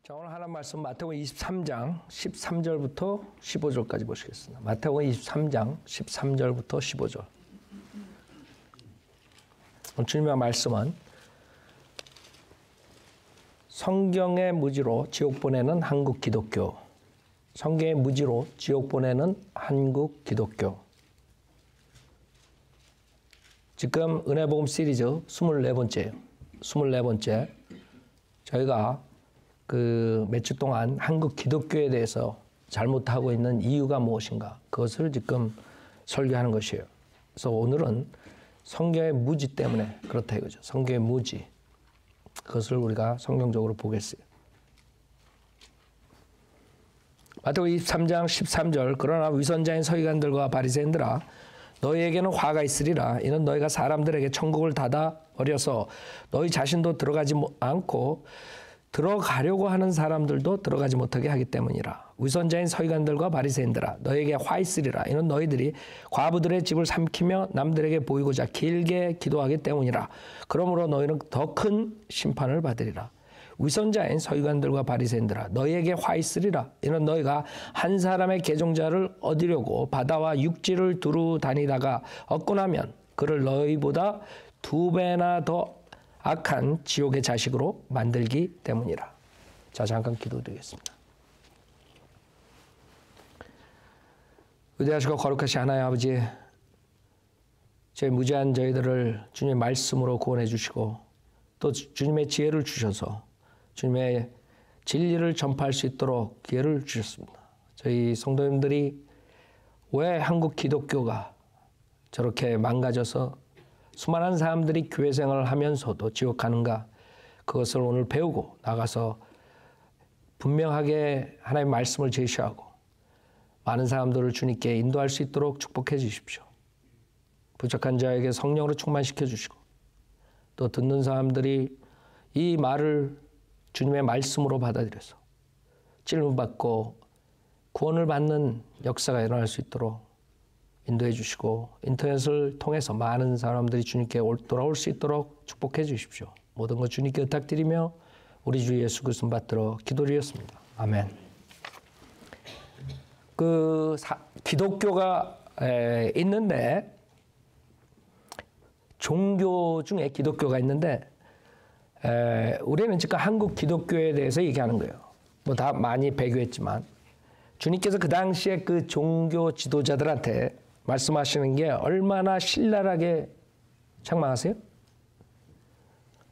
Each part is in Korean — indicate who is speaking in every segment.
Speaker 1: 자, 오늘 하나님 말씀 마태복음 23장 13절부터 15절까지 보시겠습니다. 마태복음 23장 13절부터 15절. 오늘 주님의 말씀은 성경의 무지로 지옥 보내는 한국 기독교. 성경의 무지로 지옥 보내는 한국 기독교. 지금 은혜복음 시리즈 24번째예요. 24번째. 저희가 몇 주 동안 한국 기독교에 대해서 잘못하고 있는 이유가 무엇인가, 그것을 지금 설교하는 것이에요. 그래서 오늘은 성경의 무지 때문에 그렇다 이거죠. 성경의 무지. 그것을 우리가 성경적으로 보겠어요. 마태복음 23장 13절. 그러나 위선자인 서기관들과 바리새인들아, 너희에게는 화가 있으리라. 이는 너희가 사람들에게 천국을 닫아 버려서 너희 자신도 들어가지 않고 들어가려고 하는 사람들도 들어가지 못하게 하기 때문이라. 위선자인 서기관들과 바리새인들아, 너희에게 화 있으리라. 이는 너희들이 과부들의 집을 삼키며 남들에게 보이고자 길게 기도하기 때문이라. 그러므로 너희는 더 큰 심판을 받으리라. 위선자인 서기관들과 바리새인들아, 너희에게 화 있으리라. 이는 너희가 한 사람의 계종자를 얻으려고 바다와 육지를 두루 다니다가 얻고 나면 그를 너희보다 2배나 더 악한 지옥의 자식으로 만들기 때문이라. 자, 잠깐 기도드리겠습니다. 위대하시고 거룩하신 하나님 아버지, 저희 무지한 저희들을 주님의 말씀으로 구원해 주시고 또 주님의 지혜를 주셔서 주님의 진리를 전파할 수 있도록 기회를 주셨습니다. 저희 성도님들이 왜 한국 기독교가 저렇게 망가져서 수많은 사람들이 교회 생활을 하면서도 지옥 가는가, 그것을 오늘 배우고 나가서 분명하게 하나님의 말씀을 제시하고 많은 사람들을 주님께 인도할 수 있도록 축복해 주십시오. 부족한 자에게 성령으로 충만시켜 주시고 또 듣는 사람들이 이 말을 주님의 말씀으로 받아들여서 질문받고 구원을 받는 역사가 일어날 수 있도록 인도해 주시고 인터넷을 통해서 많은 사람들이 주님께 돌아올 수 있도록 축복해 주십시오. 모든 것 주님께 부탁드리며 우리 주 예수 그리스도 받들어 기도드렸습니다. 아멘. 기독교가 있는데, 종교 중에 기독교가 있는데, 우리는 지금 한국 기독교에 대해서 얘기하는 거예요. 뭐 다 많이 배교했지만 주님께서 그 당시에 그 종교 지도자들한테 말씀하시는 게 얼마나 신랄하게 책망하세요?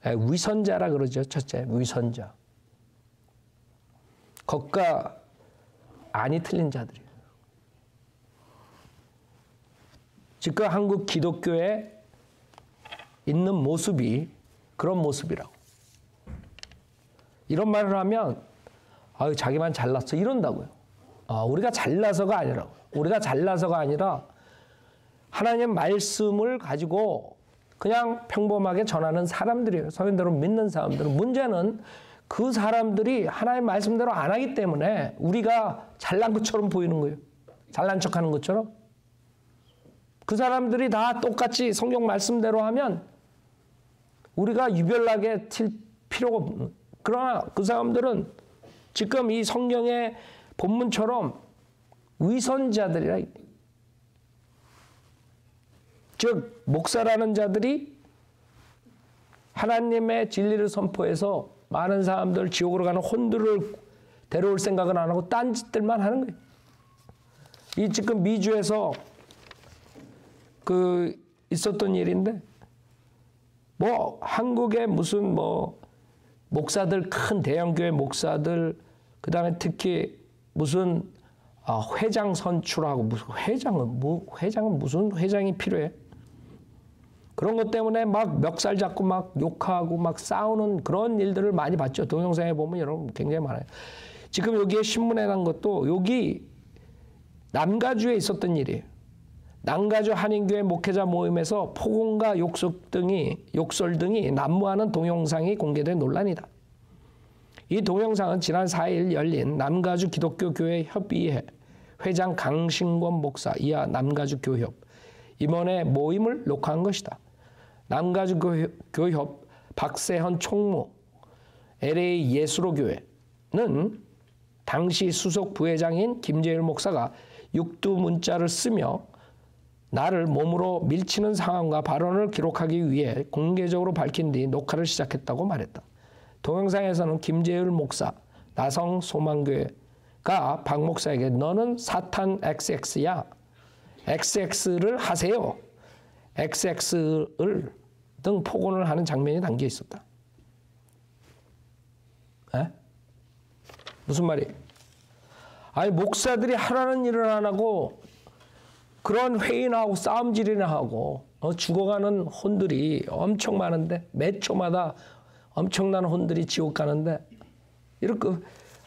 Speaker 1: 위선자라 그러죠. 첫째, 위선자. 겉과 안이 틀린 자들이에요. 지금 한국 기독교에 있는 모습이 그런 모습이라고. 이런 말을 하면 자기만 잘났어 이런다고요. 우리가 잘나서가 아니라고요. 우리가 잘나서가 아니라 하나님의 말씀을 가지고 그냥 평범하게 전하는 사람들이에요. 성경대로 믿는 사람들은. 문제는 그 사람들이 하나님의 말씀대로 안 하기 때문에 우리가 잘난 것처럼 보이는 거예요. 잘난 척하는 것처럼. 그 사람들이 다 똑같이 성경 말씀대로 하면 우리가 유별나게 튈 필요가 없는. 그러나 그 사람들은 지금 이 성경의 본문처럼 위선자들이라. 즉 목사라는 자들이 하나님의 진리를 선포해서 많은 사람들 지옥으로 가는 혼들을 데려올 생각은 안 하고 딴짓들만 하는 거예요. 이 지금 미주에서 있었던 일인데, 한국의 무슨 목사들, 큰 대형교회 목사들, 그 다음에 특히 무슨 회장 선출하고, 무슨 회장은 무슨 회장이 필요해? 그런 것 때문에 막 멱살 잡고 막 욕하고 막 싸우는 그런 일들을 많이 봤죠. 동영상에 보면 여러분 굉장히 많아요. 지금 여기에 신문에 난 것도 여기 남가주에 있었던 일이에요. 남가주 한인교회 목회자 모임에서 폭언과 욕설 등이 난무하는 동영상이 공개된 논란이다. 이 동영상은 지난 4일 열린 남가주 기독교교회 협의회 회장 강신권 목사 이하 남가주 교협 임원의 모임을 녹화한 것이다. 남가주 교협 박세현 총무 LA 예수로교회 당시 수석 부회장인 김재율 목사가 육두 문자를 쓰며 나를 몸으로 밀치는 상황과 발언을 기록하기 위해 공개적으로 밝힌 뒤 녹화를 시작했다고 말했다. 동영상에서는 김재율 목사, 나성 소망교회가 박 목사에게 너는 사탄 XX야. XX를 하세요. XX를 등 폭언을 하는 장면이 담겨 있었다. 에? 무슨 말이에요? 아니 목사들이 하라는 일을 안 하고 그런 회의나 하고 싸움질이나 하고 죽어가는 혼들이 엄청 많은데 매 초마다 엄청난 혼들이 지옥 가는데 이렇게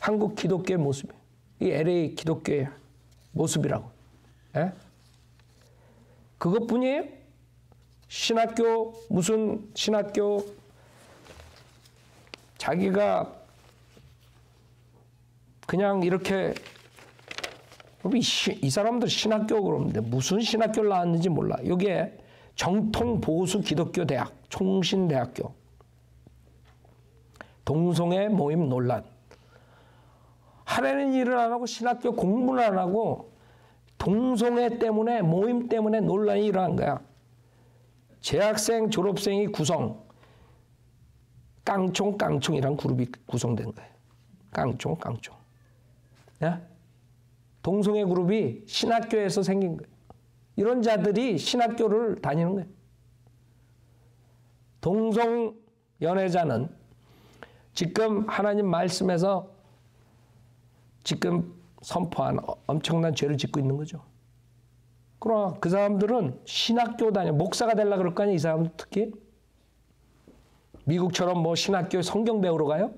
Speaker 1: 한국 기독교의 모습이에요. 이 LA 기독교의 모습이라고. 에? 그것뿐이에요? 신학교 무슨 신학교 자기가 그냥 이렇게 이 사람들 신학교 그러는데 무슨 신학교를 나왔는지 몰라. 여기에 정통 보수 기독교 대학 총신대학교 동성애 모임 논란. 하라는 일을 안 하고 신학교 공부를 안 하고 동성애 때문에 모임 때문에 논란이 일어난 거야. 재학생 졸업생이 구성 깡총이란 그룹이 구성된 거예요. 깡총. 야? 동성애 그룹이 신학교에서 생긴 거예요. 이런 자들이 신학교를 다니는 거예요. 동성 연애자는 지금 하나님 말씀에서 지금 선포한 엄청난 죄를 짓고 있는 거죠. 그러나 그 사람들은 신학교 다녀 목사가 되려고 그럴 거 아니에요. 이 사람들 특히 미국처럼 뭐 신학교 성경 배우러 가요?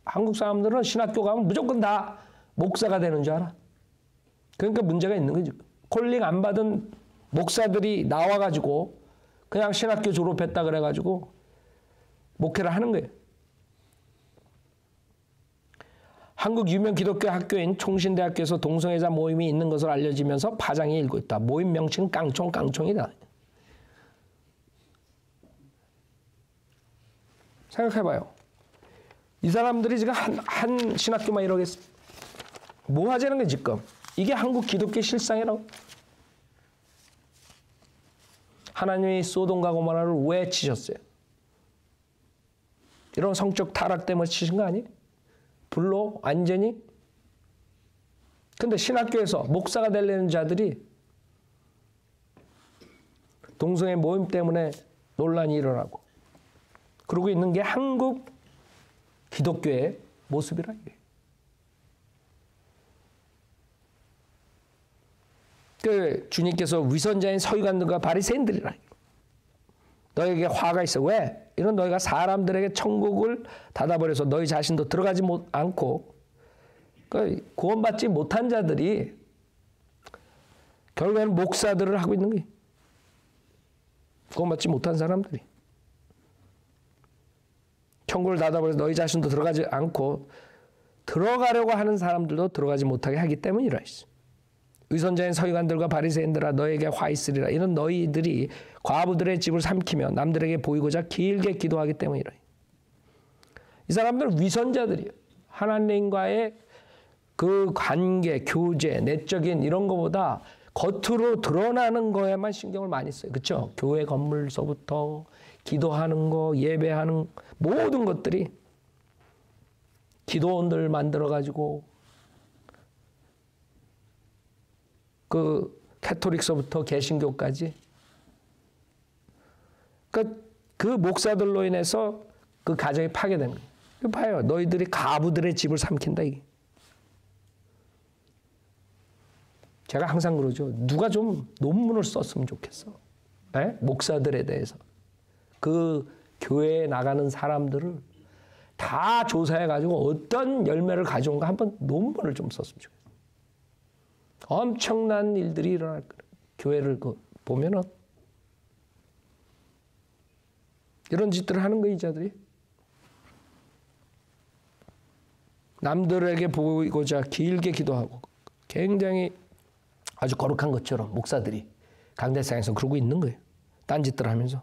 Speaker 1: 한국 사람들은 신학교 가면 무조건 다 목사가 되는 줄 알아. 그러니까 문제가 있는 거죠. 콜링 안 받은 목사들이 나와가지고 그냥 신학교 졸업했다 그래가지고 목회를 하는 거예요. 한국 유명 기독교 학교인 총신대학교에서 동성애자 모임이 있는 것으로 알려지면서 파장이 일고 있다. 모임 명칭은 깡총이다. 생각해봐요. 이 사람들이 지금 한 신학교만 이러겠어. 뭐 하자는 거야 지금. 이게 한국 기독교 실상이라고. 하나님이 소돔과 고모라를 왜 치셨어요? 이런 성적 타락 때문에 치신 거 아니에요? 불로 완전히. 근데 신학교에서 목사가 되려는 자들이 동성애 모임 때문에 논란이 일어나고 그러고 있는 게 한국 기독교의 모습이라 이게. 그 주님께서 위선자인 서기관들과 바리새인들이라. 너에게 화가 있어. 왜? 이런 너희가 사람들에게 천국을 닫아버려서 너희 자신도 들어가지 않고 구원받지 못한 자들이 결국에는 목사들을 하고 있는 거예요. 구원받지 못한 사람들이. 천국을 닫아버려서 너희 자신도 들어가지 않고 들어가려고 하는 사람들도 들어가지 못하게 하기 때문이라 했어. 위선자인 서기관들과 바리새인들아 너에게 화 있으리라. 이는 너희들이 과부들의 집을 삼키며 남들에게 보이고자 길게 기도하기 때문이라. 이 사람들은 위선자들이에요. 하나님과의 그 관계, 교제, 내적인 이런 거보다 겉으로 드러나는 거에만 신경을 많이 써요. 그렇죠? 교회 건물서부터 기도하는 거, 예배하는 모든 것들이 기도원들 만들어가지고 그 캐토릭서부터 개신교까지 그 목사들로 인해서 그 가정이 파괴되는 거예요. 이거 봐요. 너희들이 가부들의 집을 삼킨다 이게. 제가 항상 그러죠. 누가 좀 논문을 썼으면 좋겠어. 에? 목사들에 대해서. 그 교회에 나가는 사람들을 다 조사해가지고 어떤 열매를 가져온가 한번 논문을 좀 썼으면 좋겠어. 엄청난 일들이 일어날 거예요. 교회를 보면은 이런 짓들을 하는 거예요, 이 자들이. 남들에게 보이고자 길게 기도하고 굉장히 아주 거룩한 것처럼 목사들이 강대상에서 그러고 있는 거예요. 딴짓들 하면서.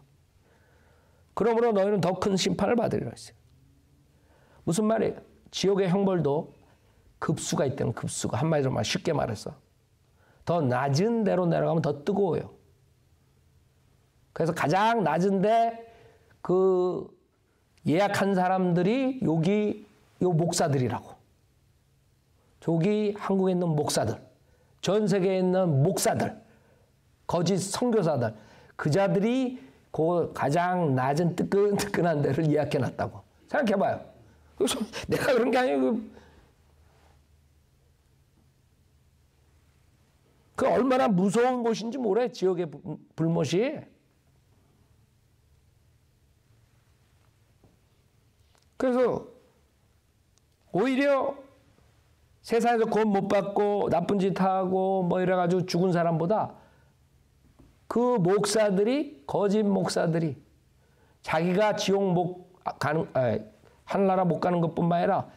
Speaker 1: 그러므로 너희는 더 큰 심판을 받으리라 했어요. 무슨 말이에요? 지옥의 형벌도 급수가 있다는 급수가. 한마디로 말 쉽게 말해서. 더 낮은 데로 내려가면 더 뜨거워요. 그래서 가장 낮은데 그 예약한 사람들이 여기 요 목사들이라고. 저기 한국에 있는 목사들, 전 세계에 있는 목사들, 거짓 선교사들, 그 자들이 그 가장 낮은 뜨끈뜨끈한 데를 예약해 놨다고. 생각해봐요. 내가 그런 게 아니고 그 얼마나 무서운 곳인지 모르겠어요. 지옥의 불못이. 그래서 오히려 세상에서 구원 못 받고 나쁜 짓 하고 뭐 이래가지고 죽은 사람보다 그 목사들이, 거짓 목사들이 자기가 지옥 하늘나라 못 가는 것뿐만 아니라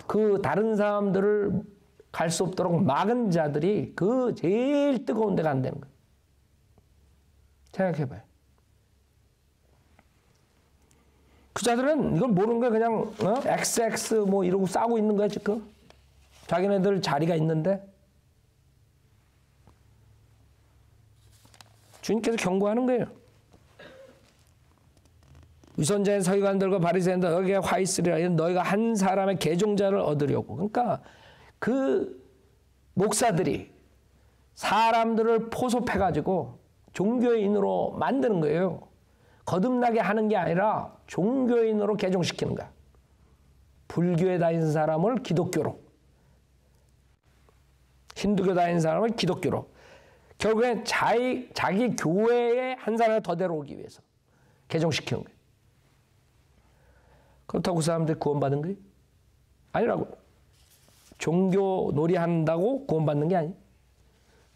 Speaker 1: 그 다른 사람들을 갈 수 없도록 막은 자들이 그 제일 뜨거운 데 간다는 거예요. 생각해봐요. 그 자들은 이걸 모르는 거야. 그냥 XX 뭐 이러고 싸우고 있는 거야 지금. 자기네들 자리가 있는데. 주님께서 경고하는 거예요. 위선자의 서기관들과 바리새인들 너희에게 화 있으리라. 너희가 한 사람의 계종자를 얻으려고. 그러니까 그 목사들이 사람들을 포섭해가지고 종교인으로 만드는 거예요. 거듭나게 하는 게 아니라 종교인으로 개종시키는 거야. 불교에 다니는 사람을 기독교로, 힌두교 다니는 사람을 기독교로. 결국엔 자기 교회에 한 사람을 더 데려오기 위해서 개종시키는 거예요. 그렇다고 그 사람들이 구원받은 거예요? 아니라고. 종교 놀이한다고 구원받는 게 아니에요.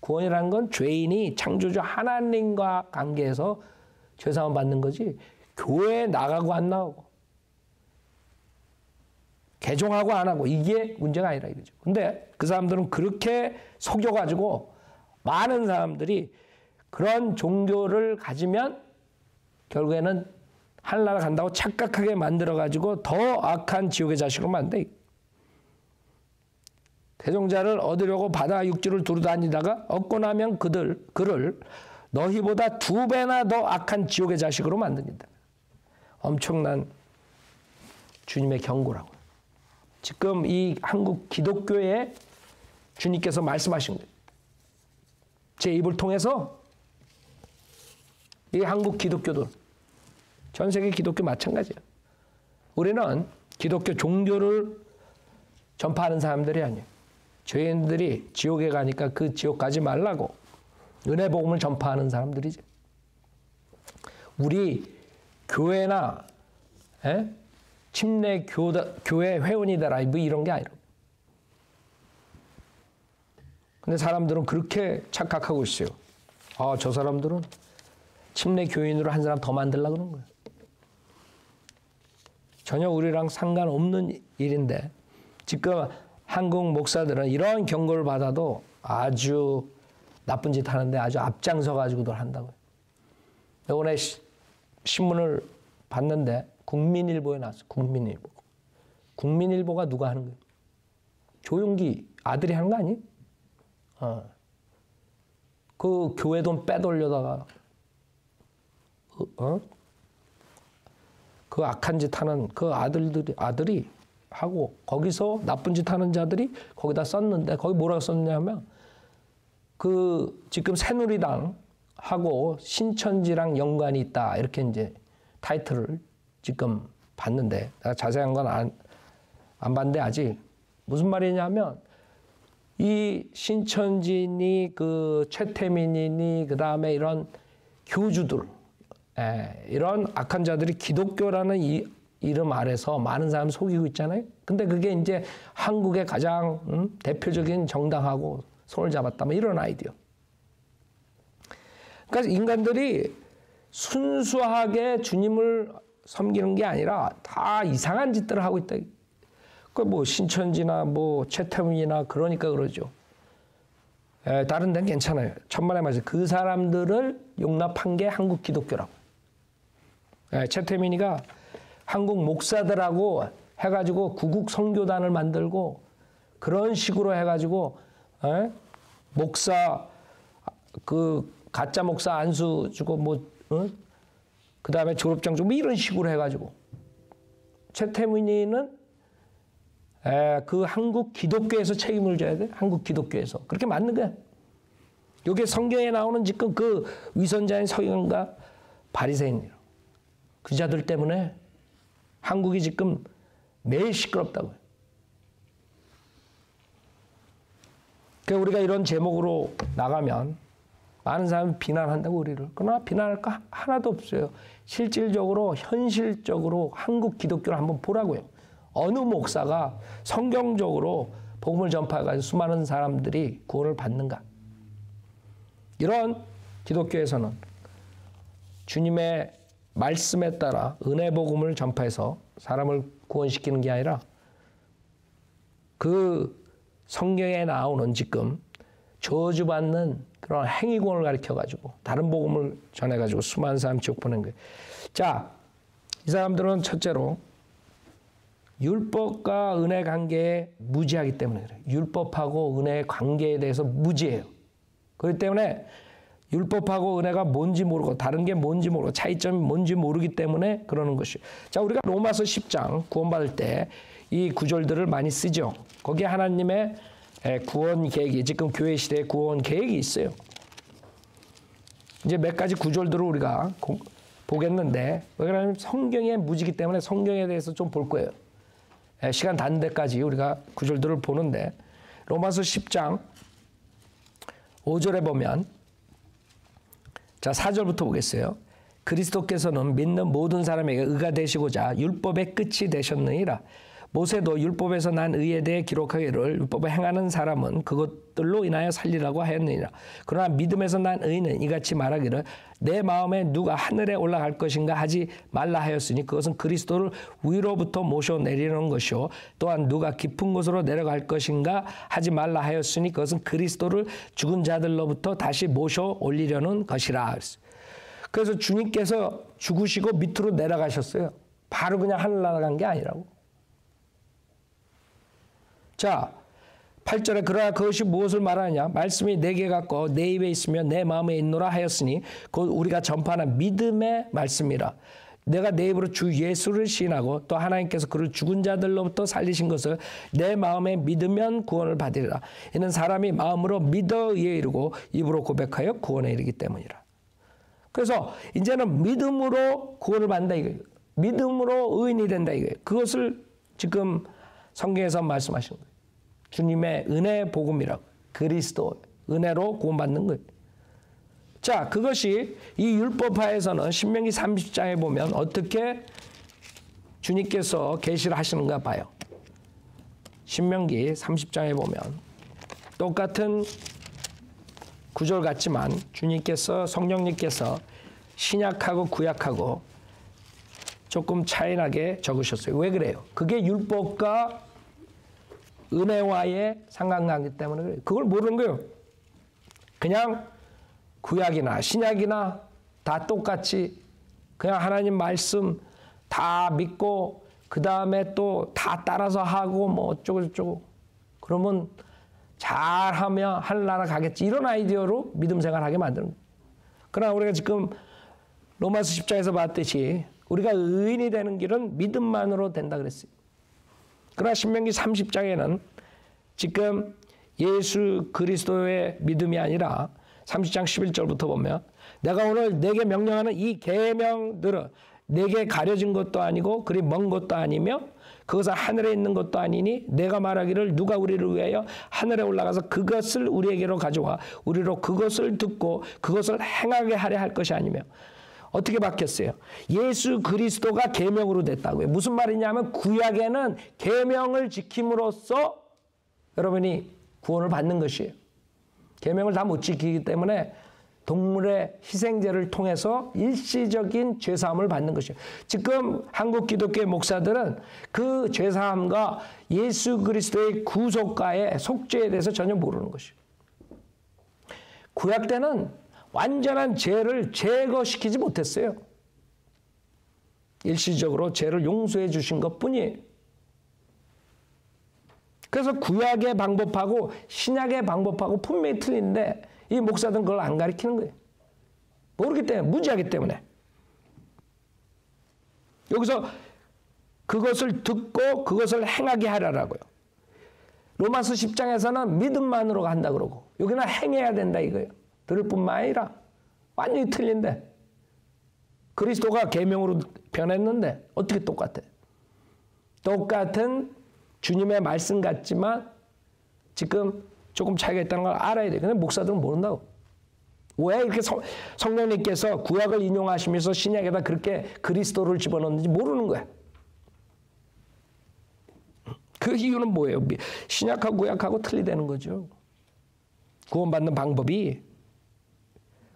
Speaker 1: 구원이라는 건 죄인이 창조주 하나님과 관계에서 죄사함 받는 거지 교회에 나가고 안 나가고 개종하고 안 하고 이게 문제가 아니라 이거죠. 근데 그 사람들은 그렇게 속여가지고 많은 사람들이 그런 종교를 가지면 결국에는 하늘나라 간다고 착각하게 만들어가지고 더 악한 지옥의 자식으로 만든다. 개종자를 얻으려고 바다 육지를 두루다니다가 얻고 나면 그를 너희보다 2배나 더 악한 지옥의 자식으로 만듭니다. 엄청난 주님의 경고라고요. 지금 이 한국 기독교에 주님께서 말씀하신 거예요. 제 입을 통해서 이 한국 기독교도 전 세계 기독교 마찬가지예요. 우리는 기독교 종교를 전파하는 사람들이 아니에요. 죄인들이 지옥에 가니까 그 지옥 가지 말라고 은혜 복음을 전파하는 사람들이지. 우리 교회나 침례 교회 회원이 되라 뭐 이런 게 아니라. 근데 사람들은 그렇게 착각하고 있어요. 아, 저 사람들은 침례 교인으로 한 사람 더 만들려고 그러는 거예요. 전혀 우리랑 상관없는 일인데 지금 한국 목사들은 이런 경고를 받아도 아주 나쁜 짓 하는데 아주 앞장서 가지고들 한다고요. 이번에 신문을 봤는데 국민일보에 나왔어요. 국민일보. 국민일보가 누가 하는 거예요? 조용기 아들이 하는 거 아니에요? 그 교회 돈 빼돌려다가 그 악한 짓 하는 그 아들이 하고 거기서 나쁜 짓 하는 자들이 거기다 썼는데 거기 뭐라고 썼냐면 그 지금 새누리당하고 신천지랑 연관이 있다 이렇게 이제 타이틀을 지금 봤는데 내가 자세한 건 안 봤는데 아직 무슨 말이냐면 이 신천지니 그 최태민이니 그 다음에 이런 교주들 이런 악한 자들이 기독교라는 이름 아래서 많은 사람 속이고 있잖아요. 근데 그게 이제 한국의 가장 대표적인 정당하고 손을 잡았다. 뭐 이런 아이디어. 그러니까 인간들이 순수하게 주님을 섬기는 게 아니라 다 이상한 짓들을 하고 있다. 그 뭐 신천지나 뭐 최태민이나 그러니까 그러죠. 다른 데는 괜찮아요. 천만에 맞아요. 그 사람들을 용납한 게 한국 기독교라고. 최태민이가 한국 목사들하고 해가지고 구국 선교단을 만들고 그런 식으로 해가지고 목사 그 가짜 목사 안수 주고 뭐 그 다음에 졸업장 주고 뭐 이런 식으로 해가지고 최태민이는 그 한국 기독교에서 책임을 져야 돼. 한국 기독교에서 그렇게 맞는 거야. 이게 성경에 나오는 지금 그 위선자인 서기관과 바리새인이라 그 자들 때문에 한국이 지금 매일 시끄럽다고요. 그러니까 우리가 이런 제목으로 나가면 많은 사람이 비난한다고 우리를. 그러나 비난할 거 하나도 없어요. 실질적으로 현실적으로 한국 기독교를 한번 보라고요. 어느 목사가 성경적으로 복음을 전파해가지고 수많은 사람들이 구원을 받는가. 이런 기독교에서는 주님의 말씀에 따라 은혜 복음을 전파해서 사람을 구원시키는 게 아니라 그 성경에 나오는 지금 저주받는 그런 행위권을 가르쳐가지고 다른 복음을 전해가지고 수많은 사람 지옥 보낸 거예요. 자, 이 사람들은 첫째로 율법과 은혜 관계에 무지하기 때문에 그래요. 율법하고 은혜의 관계에 대해서 무지해요. 그렇기 때문에 율법하고 은혜가 뭔지 모르고 다른 게 뭔지 모르고 차이점이 뭔지 모르기 때문에 그러는 것이에요. 자, 우리가 로마서 10장 구원받을 때 이 구절들을 많이 쓰죠. 거기에 하나님의 구원 계획이 지금 교회 시대의 구원 계획이 있어요. 이제 몇 가지 구절들을 우리가 보겠는데 왜 그러냐면 성경의 무지기 때문에 성경에 대해서 좀 볼 거예요. 시간 닿는 데까지 우리가 구절들을 보는데 로마서 10장 5절에 보면 자 4절부터 보겠어요. 그리스도께서는 믿는 모든 사람에게 의가 되시고자 율법의 끝이 되셨느니라. 모세도 율법에서 난 의에 대해 기록하기를 율법을 행하는 사람은 그것들로 인하여 살리라고 하였느니라. 그러나 믿음에서 난 의는 이같이 말하기를 내 마음에 누가 하늘에 올라갈 것인가 하지 말라 하였으니 그것은 그리스도를 위로부터 모셔 내리는 것이요 또한 누가 깊은 곳으로 내려갈 것인가 하지 말라 하였으니 그것은 그리스도를 죽은 자들로부터 다시 모셔 올리려는 것이라. 그래서 주님께서 죽으시고 밑으로 내려가셨어요. 바로 그냥 하늘 날아간 게 아니라고. 자, 8절에 그러나 그것이 무엇을 말하느냐? 말씀이 내게 갖고 내 입에 있으며 내 마음에 있노라 하였으니 곧 우리가 전파하는 믿음의 말씀이라. 내가 내 입으로 주 예수를 시인하고 또 하나님께서 그를 죽은 자들로부터 살리신 것을 내 마음에 믿으면 구원을 받으리라. 이는 사람이 마음으로 믿어 의에 이르고 입으로 고백하여 구원에 이르기 때문이라. 그래서 이제는 믿음으로 구원을 받는다 이거예요. 믿음으로 의인이 된다 이거예요. 그것을 지금 성경에서 말씀하시는 거예요. 주님의 은혜 복음이라고. 그리스도 은혜로 구원받는 거예요. 자, 그것이 이 율법하에서는 신명기 30장에 보면 어떻게 주님께서 계시를 하시는가 봐요. 신명기 30장에 보면 똑같은 구절 같지만 주님께서 성령님께서 신약하고 구약하고 조금 차이나게 적으셨어요. 왜 그래요? 그게 율법과 은혜와의 상관관계 때문에 그래요. 그걸 모르는 거예요. 그냥 구약이나 신약이나 다 똑같이 그냥 하나님 말씀 다 믿고 그 다음에 또 다 따라서 하고 뭐 어쩌고 그러면 잘하면 하늘나라 가겠지. 이런 아이디어로 믿음 생활하게 만드는 거예요. 그러나 우리가 지금 로마서 10장에서 봤듯이 우리가 의인이 되는 길은 믿음만으로 된다 그랬어요. 그러나 신명기 30장에는 지금 예수 그리스도의 믿음이 아니라 30장 11절부터 보면 내가 오늘 내게 명령하는 이 계명들은 내게 가려진 것도 아니고 그리 먼 것도 아니며 그것은 하늘에 있는 것도 아니니 내가 말하기를 누가 우리를 위하여 하늘에 올라가서 그것을 우리에게로 가져와 우리로 그것을 듣고 그것을 행하게 하려 할 것이 아니며 어떻게 바뀌었어요? 예수 그리스도가 계명으로 됐다고요. 무슨 말이냐면 구약에는 계명을 지킴으로써 여러분이 구원을 받는 것이에요. 계명을 다 못 지키기 때문에 동물의 희생제를 통해서 일시적인 죄사함을 받는 것이에요. 지금 한국 기독교의 목사들은 그 죄사함과 예수 그리스도의 구속가의 속죄에 대해서 전혀 모르는 것이에요. 구약 때는 완전한 죄를 제거시키지 못했어요. 일시적으로 죄를 용서해 주신 것뿐이에요. 그래서 구약의 방법하고 신약의 방법하고 분명히 틀린데 이 목사들은 그걸 안 가르치는 거예요. 모르기 때문에, 무지하기 때문에. 여기서 그것을 듣고 그것을 행하게 하라라고요. 로마서 10장에서는 믿음만으로 간다 그러고 여기는 행해야 된다 이거예요. 들을 뿐만 아니라 완전히 틀린데 그리스도가 계명으로 변했는데 어떻게 똑같아? 똑같은 주님의 말씀 같지만 지금 조금 차이가 있다는 걸 알아야 돼. 근데 목사들은 모른다고. 왜 이렇게 성령님께서 구약을 인용하시면서 신약에다 그렇게 그리스도를 집어넣는지 모르는 거야. 그 이유는 뭐예요? 신약하고 구약하고 틀리다는 거죠. 구원받는 방법이.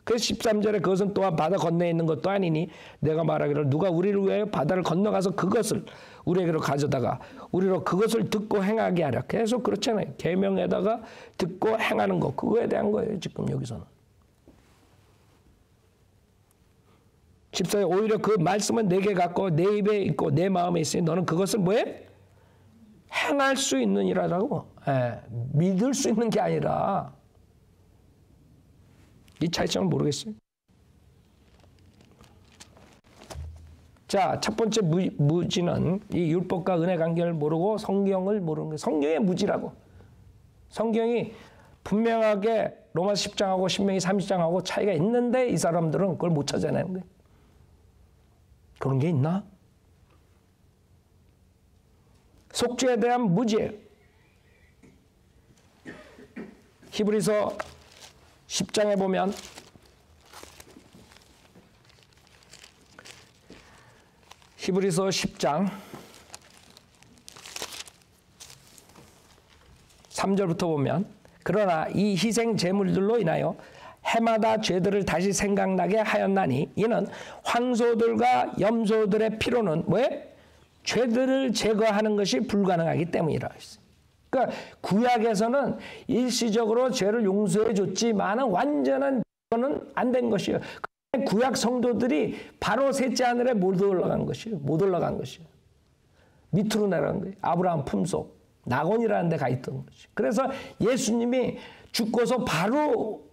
Speaker 1: 그래서 13절에 그것은 또한 바다 건너에 있는 것도 아니니 내가 말하기를 누가 우리를 위하여 바다를 건너가서 그것을 우리에게로 가져다가 우리로 그것을 듣고 행하게 하라. 계속 그렇잖아요. 계명에다가 듣고 행하는 것. 그거에 대한 거예요. 지금 여기서는. 14절 오히려 그 말씀은 내게 갖고 내 입에 있고 내 마음에 있으니 너는 그것을 뭐해? 행할 수 있는 이라고. 믿을 수 있는 게 아니라 이 차이점을 모르겠어요. 자, 첫 번째 무지는 이 율법과 은혜 관계를 모르고 성경을 모르는 거예요. 성경의 무지라고. 성경이 분명하게 로마 10장하고 신명기 30장하고 차이가 있는데 이 사람들은 그걸 못 찾아내는 거예요. 그런 게 있나? 속죄에 대한 무지. 히브리서 10장에 보면 히브리서 10장 3절부터 보면 그러나 이 희생 제물들로 인하여 해마다 죄들을 다시 생각나게 하였나니 이는 황소들과 염소들의 피로는 뭐에? 죄들을 제거하는 것이 불가능하기 때문이라 했어요. 그러니까 구약에서는 일시적으로 죄를 용서해 줬지만은 완전한 거는 안 된 것이에요. 구약 성도들이 바로 셋째 하늘에 못 올라간 것이에요. 못 올라간 것이에요. 밑으로 내려간 거예요. 아브라함 품속 낙원이라는 데 가 있던 것이. 그래서 예수님이 죽고서 바로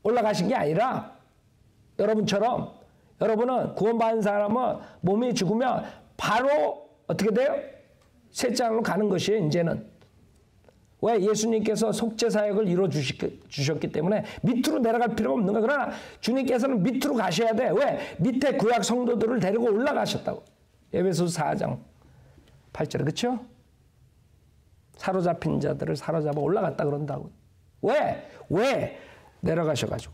Speaker 1: 올라가신 게 아니라 여러분처럼 여러분은 구원받은 사람은 몸이 죽으면 바로 어떻게 돼요? 셋째 하늘로 가는 것이에요. 이제는. 왜? 예수님께서 속죄 사역을 이루어주셨기 때문에 밑으로 내려갈 필요가 없는 거야. 그러나 주님께서는 밑으로 가셔야 돼. 왜? 밑에 구약 성도들을 데리고 올라가셨다고. 에베소서 4장 8절에 그렇죠? 사로잡힌 자들을 사로잡아 올라갔다 그런다고. 왜? 왜? 내려가셔가지고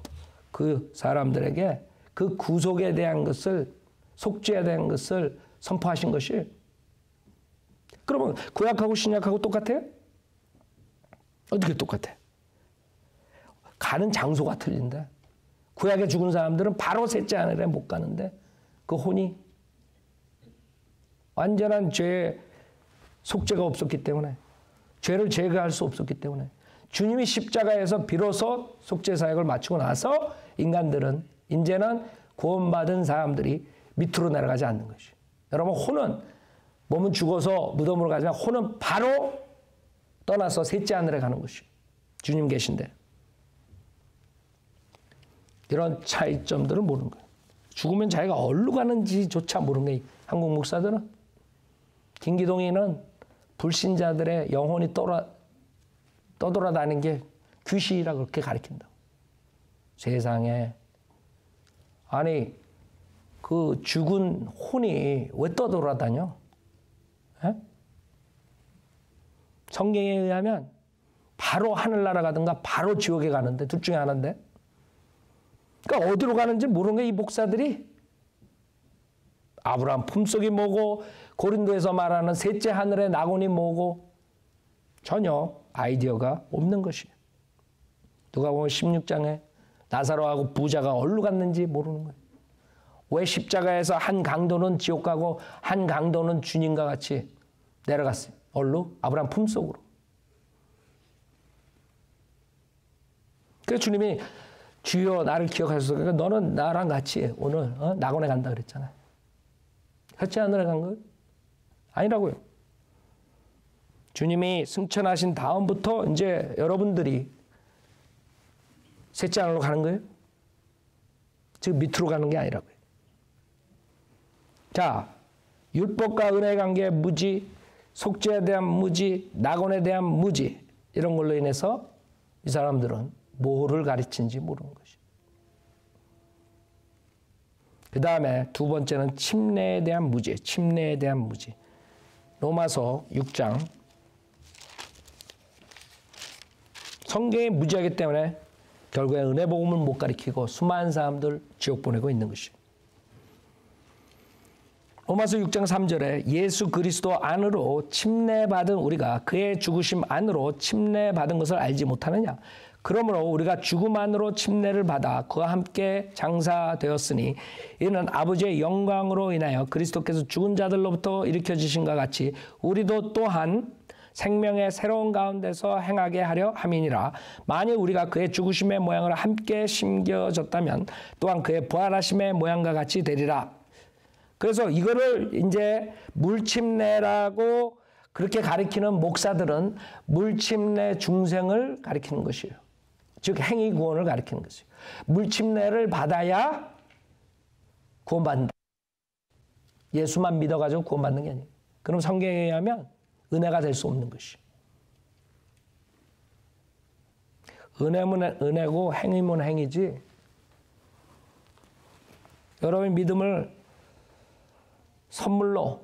Speaker 1: 그 사람들에게 그 구속에 대한 것을 속죄에 대한 것을 선포하신 것이. 그러면 구약하고 신약하고 똑같아요? 어떻게 똑같아? 가는 장소가 틀린데 구약에 죽은 사람들은 바로 셋째 하늘에 못 가는데 그 혼이 완전한 죄 속죄가 없었기 때문에 죄를 제거할 수 없었기 때문에 주님이 십자가에서 비로소 속죄 사역을 마치고 나서 인간들은 이제는 구원받은 사람들이 밑으로 내려가지 않는 것이. 여러분 혼은 몸은 죽어서 무덤으로 가지만 혼은 바로 떠나서 셋째 하늘에 가는 것이. 주님 계신데. 이런 차이점들을 모르는 거예요. 죽으면 자기가 어디로 가는지조차 모르는 거예요. 한국 목사들은. 김기동이는 불신자들의 영혼이 떠돌아다니는 게 귀신이라고 그렇게 가르친다고. 세상에. 아니 그 죽은 혼이 왜 떠돌아다녀? 에? 성경에 의하면 바로 하늘나라 가든가 바로 지옥에 가는데 둘 중에 하나인데. 그러니까 어디로 가는지 모르는 거야 이 목사들이. 아브라함 품속이 뭐고 고린도에서 말하는 셋째 하늘의 낙원이 뭐고 전혀 아이디어가 없는 것이에요. 누가 보면 16장에 나사로하고 부자가 어디로 갔는지 모르는 거예요. 왜 십자가에서 한 강도는 지옥 가고 한 강도는 주님과 같이 내려갔어요. 어디로? 아브라함 품속으로. 그래서 주님이 주여 나를 기억하소서. 그러니까 너는 나랑 같이 오늘 낙원에 간다 그랬잖아요. 같이 하늘에 간 거예요? 아니라고요. 주님이 승천하신 다음부터 이제 여러분들이 셋째 하늘로 가는 거예요. 즉 밑으로 가는 게 아니라고요. 자, 율법과 은혜의 관계의 무지, 속죄에 대한 무지, 낙원에 대한 무지, 이런 걸로 인해서 이 사람들은 뭐를 가르치는지 모르는 것이에요. 그 다음에 두 번째는 침례에 대한 무지, 침례에 대한 무지. 로마서 6장. 성경이 무지하기 때문에 결국에 은혜 복음을 못 가르치고 수많은 사람들 지옥 보내고 있는 것이에요. 로마서 6장 3절에 예수 그리스도 안으로 침례받은 우리가 그의 죽으심 안으로 침례받은 것을 알지 못하느냐. 그러므로 우리가 죽음 안으로 침례를 받아 그와 함께 장사되었으니 이는 아버지의 영광으로 인하여 그리스도께서 죽은 자들로부터 일으켜지신과 같이 우리도 또한 생명의 새로운 가운데서 행하게 하려 함이니라. 만일 우리가 그의 죽으심의 모양으로 함께 심겨졌다면 또한 그의 부활하심의 모양과 같이 되리라. 그래서 이거를 이제 물침례라고 그렇게 가리키는 목사들은 물침례 중생을 가리키는 것이에요. 즉 행위 구원을 가리키는 것이에요. 물침례를 받아야 구원받는다. 예수만 믿어가지고 구원받는 게 아니에요. 그럼 성경에 의하면 은혜가 될 수 없는 것이에요. 은혜면 은혜고 행위면 행위지. 여러분의 믿음을 선물로,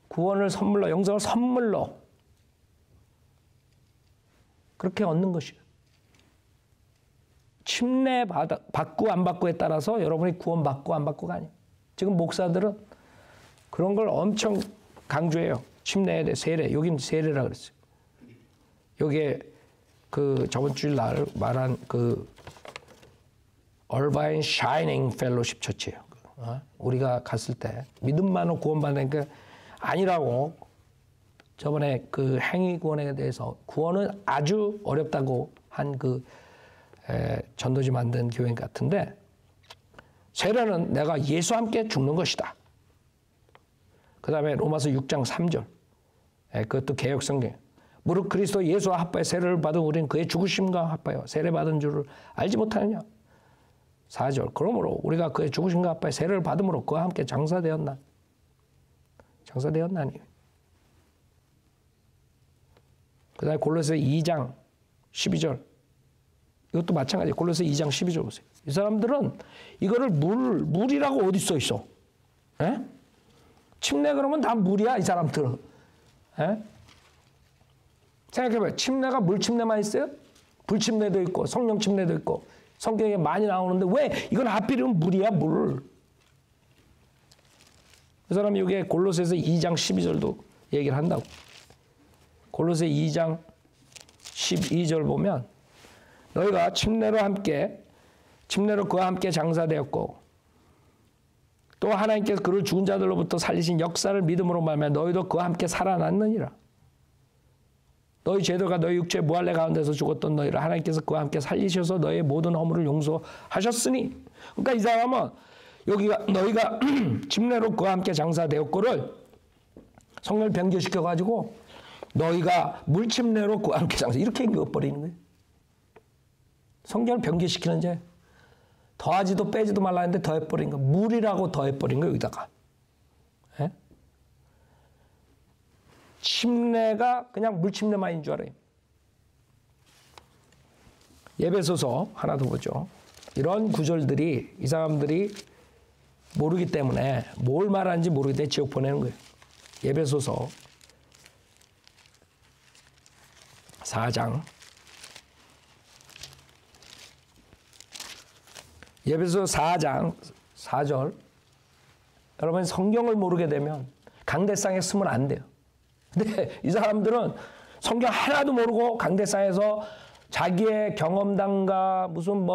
Speaker 1: 구원을 선물로, 영생을 선물로 그렇게 얻는 것이에요. 침례 받고 안 받고에 따라서 여러분이 구원 받고 안 받고가 아니에요. 지금 목사들은 그런 걸 엄청 강조해요. 침례에 대해 세례, 여긴 세례라 그랬어요. 여기에 그 저번 주일 날 말한 그 얼바인 샤이닝 펠로십 처치예요. 우리가 갔을 때 믿음만으로 구원받는 게 아니라고. 저번에 그 행위 구원에 대해서 구원은 아주 어렵다고 한 그 전도지 만든 교회 같은데, 세례는 내가 예수와 함께 죽는 것이다. 그 다음에 로마서 6장 3절, 그것도 개역성경. 무릇 그리스도 예수와 합하여 세례를 받은 우리는 그의 죽으심과 합하여 세례받은 줄을 알지 못하느냐. 4절, 그러므로 우리가 그의 죽으심과 합하여 세례를 받음으로 그와 함께 장사되었나니. 그 다음에 골로새 2장 12절, 이것도 마찬가지예요. 골로새 2장 12절 보세요. 이 사람들은 이거를 물이라고 어디 써 있어? 에? 침례 그러면 다 물이야, 이 사람들은. 에? 생각해봐요. 침례가 물침례만 있어요? 불침례도 있고 성령 침례도 있고 성경에 많이 나오는데 왜 이건 하필이면 물이야, 물. 그 사람이 여기에 골로새서 2장 12절도 얘기를 한다고. 골로새 2장 12절 보면 너희가 침례로 그와 함께 장사되었고 또 하나님께서 그를 죽은 자들로부터 살리신 역사를 믿음으로 말하면 너희도 그와 함께 살아났느니라. 너희 죄들과 너희 육체의 무할례 가운데서 죽었던 너희를 하나님께서 그와 함께 살리셔서 너희의 모든 허물을 용서하셨으니. 그러니까 이 사람은 여기가 너희가 침례로 그와 함께 장사되었고를 성령을 변개시켜가지고 너희가 물침례로 그와 함께 장사, 이렇게 읽어버리는 거예요. 성경을 변개시키는 죄. 더하지도 빼지도 말라 했는데 더해버린 거. 물이라고 더해버린 거 여기다가. 예? 침례가 그냥 물침례만인 줄 알아요. 에베소서 하나 더 보죠. 이런 구절들이 이 사람들이 모르기 때문에 뭘 말하는지 모르기 때문에 지옥 보내는 거예요. 에베소서 4장. 에베소서 4장 4절. 여러분 성경을 모르게 되면 강대상에 쓰면 안 돼요. 근데 이 사람들은 성경 하나도 모르고 강대상에서 자기의 경험담과 무슨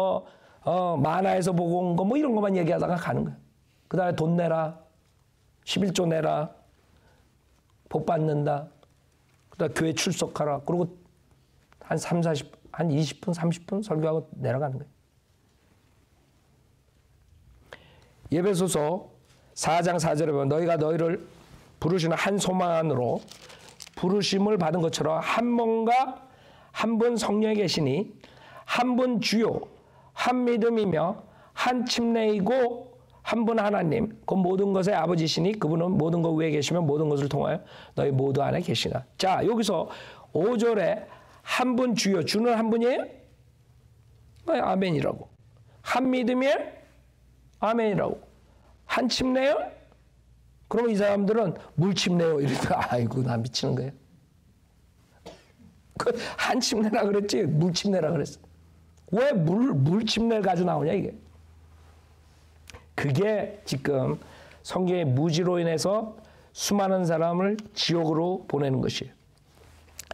Speaker 1: 만화에서 보고 온 거 이런 것만 얘기하다가 가는 거예요. 그 다음에 돈 내라, 11조 내라, 복 받는다, 그 다음에 교회 출석하라, 그리고 한 20분, 30분 설교하고 내려가는 거예요. 에베소서 4장 4절에 보면 너희가 너희를 부르시는 한 소망 안으로 부르심을 받은 것처럼 한 몸과 한 분 성령이 계시니 한 분 주요, 한 믿음이며 한 침례이고 한 분 하나님, 그 모든 것의 아버지시니 그분은 모든 것 위에 계시며 모든 것을 통하여 너희 모두 안에 계시나. 자, 여기서 5절에 한 분 주요, 주는 한 분이에요? 아멘이라고. 한 믿음이에요? 아멘이라고. 한 침례요? 그럼 이 사람들은 물 침례요 이러니까 아이고 나 미치는 거예요. 한 침례라 그랬지 물 침례라 그랬어. 왜 물 침례를 가지고 나오냐 이게. 그게 지금 성경의 무지로 인해서 수많은 사람을 지옥으로 보내는 것이에요.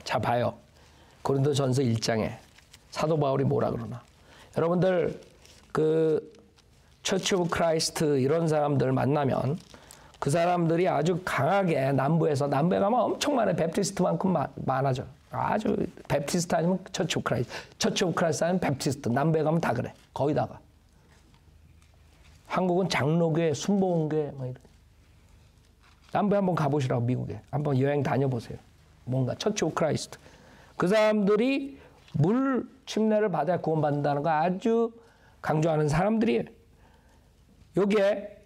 Speaker 1: 자 봐요. 고린도전서 1장에 사도 바울이 뭐라 그러나. 여러분들 그 처치 오브 크라이스트 이런 사람들 만나면 그 사람들이 아주 강하게 남부에 가면 엄청 많아요. 베프티스트만큼 많아져. 아주 베프티스트 아니면 처치 오브 크라이스트. 처치 오브 크라이스트 아니면 베프티스트. 남부에 가면 다 그래. 거의 다가. 한국은 장로교회, 순복음교회 뭐 이런. 남부에 한번 가보시라고 미국에. 한번 여행 다녀보세요. 뭔가 처치 오브 크라이스트. 그 사람들이 물 침례를 받아야 구원받는다는 거 아주 강조하는 사람들이에요. 여기에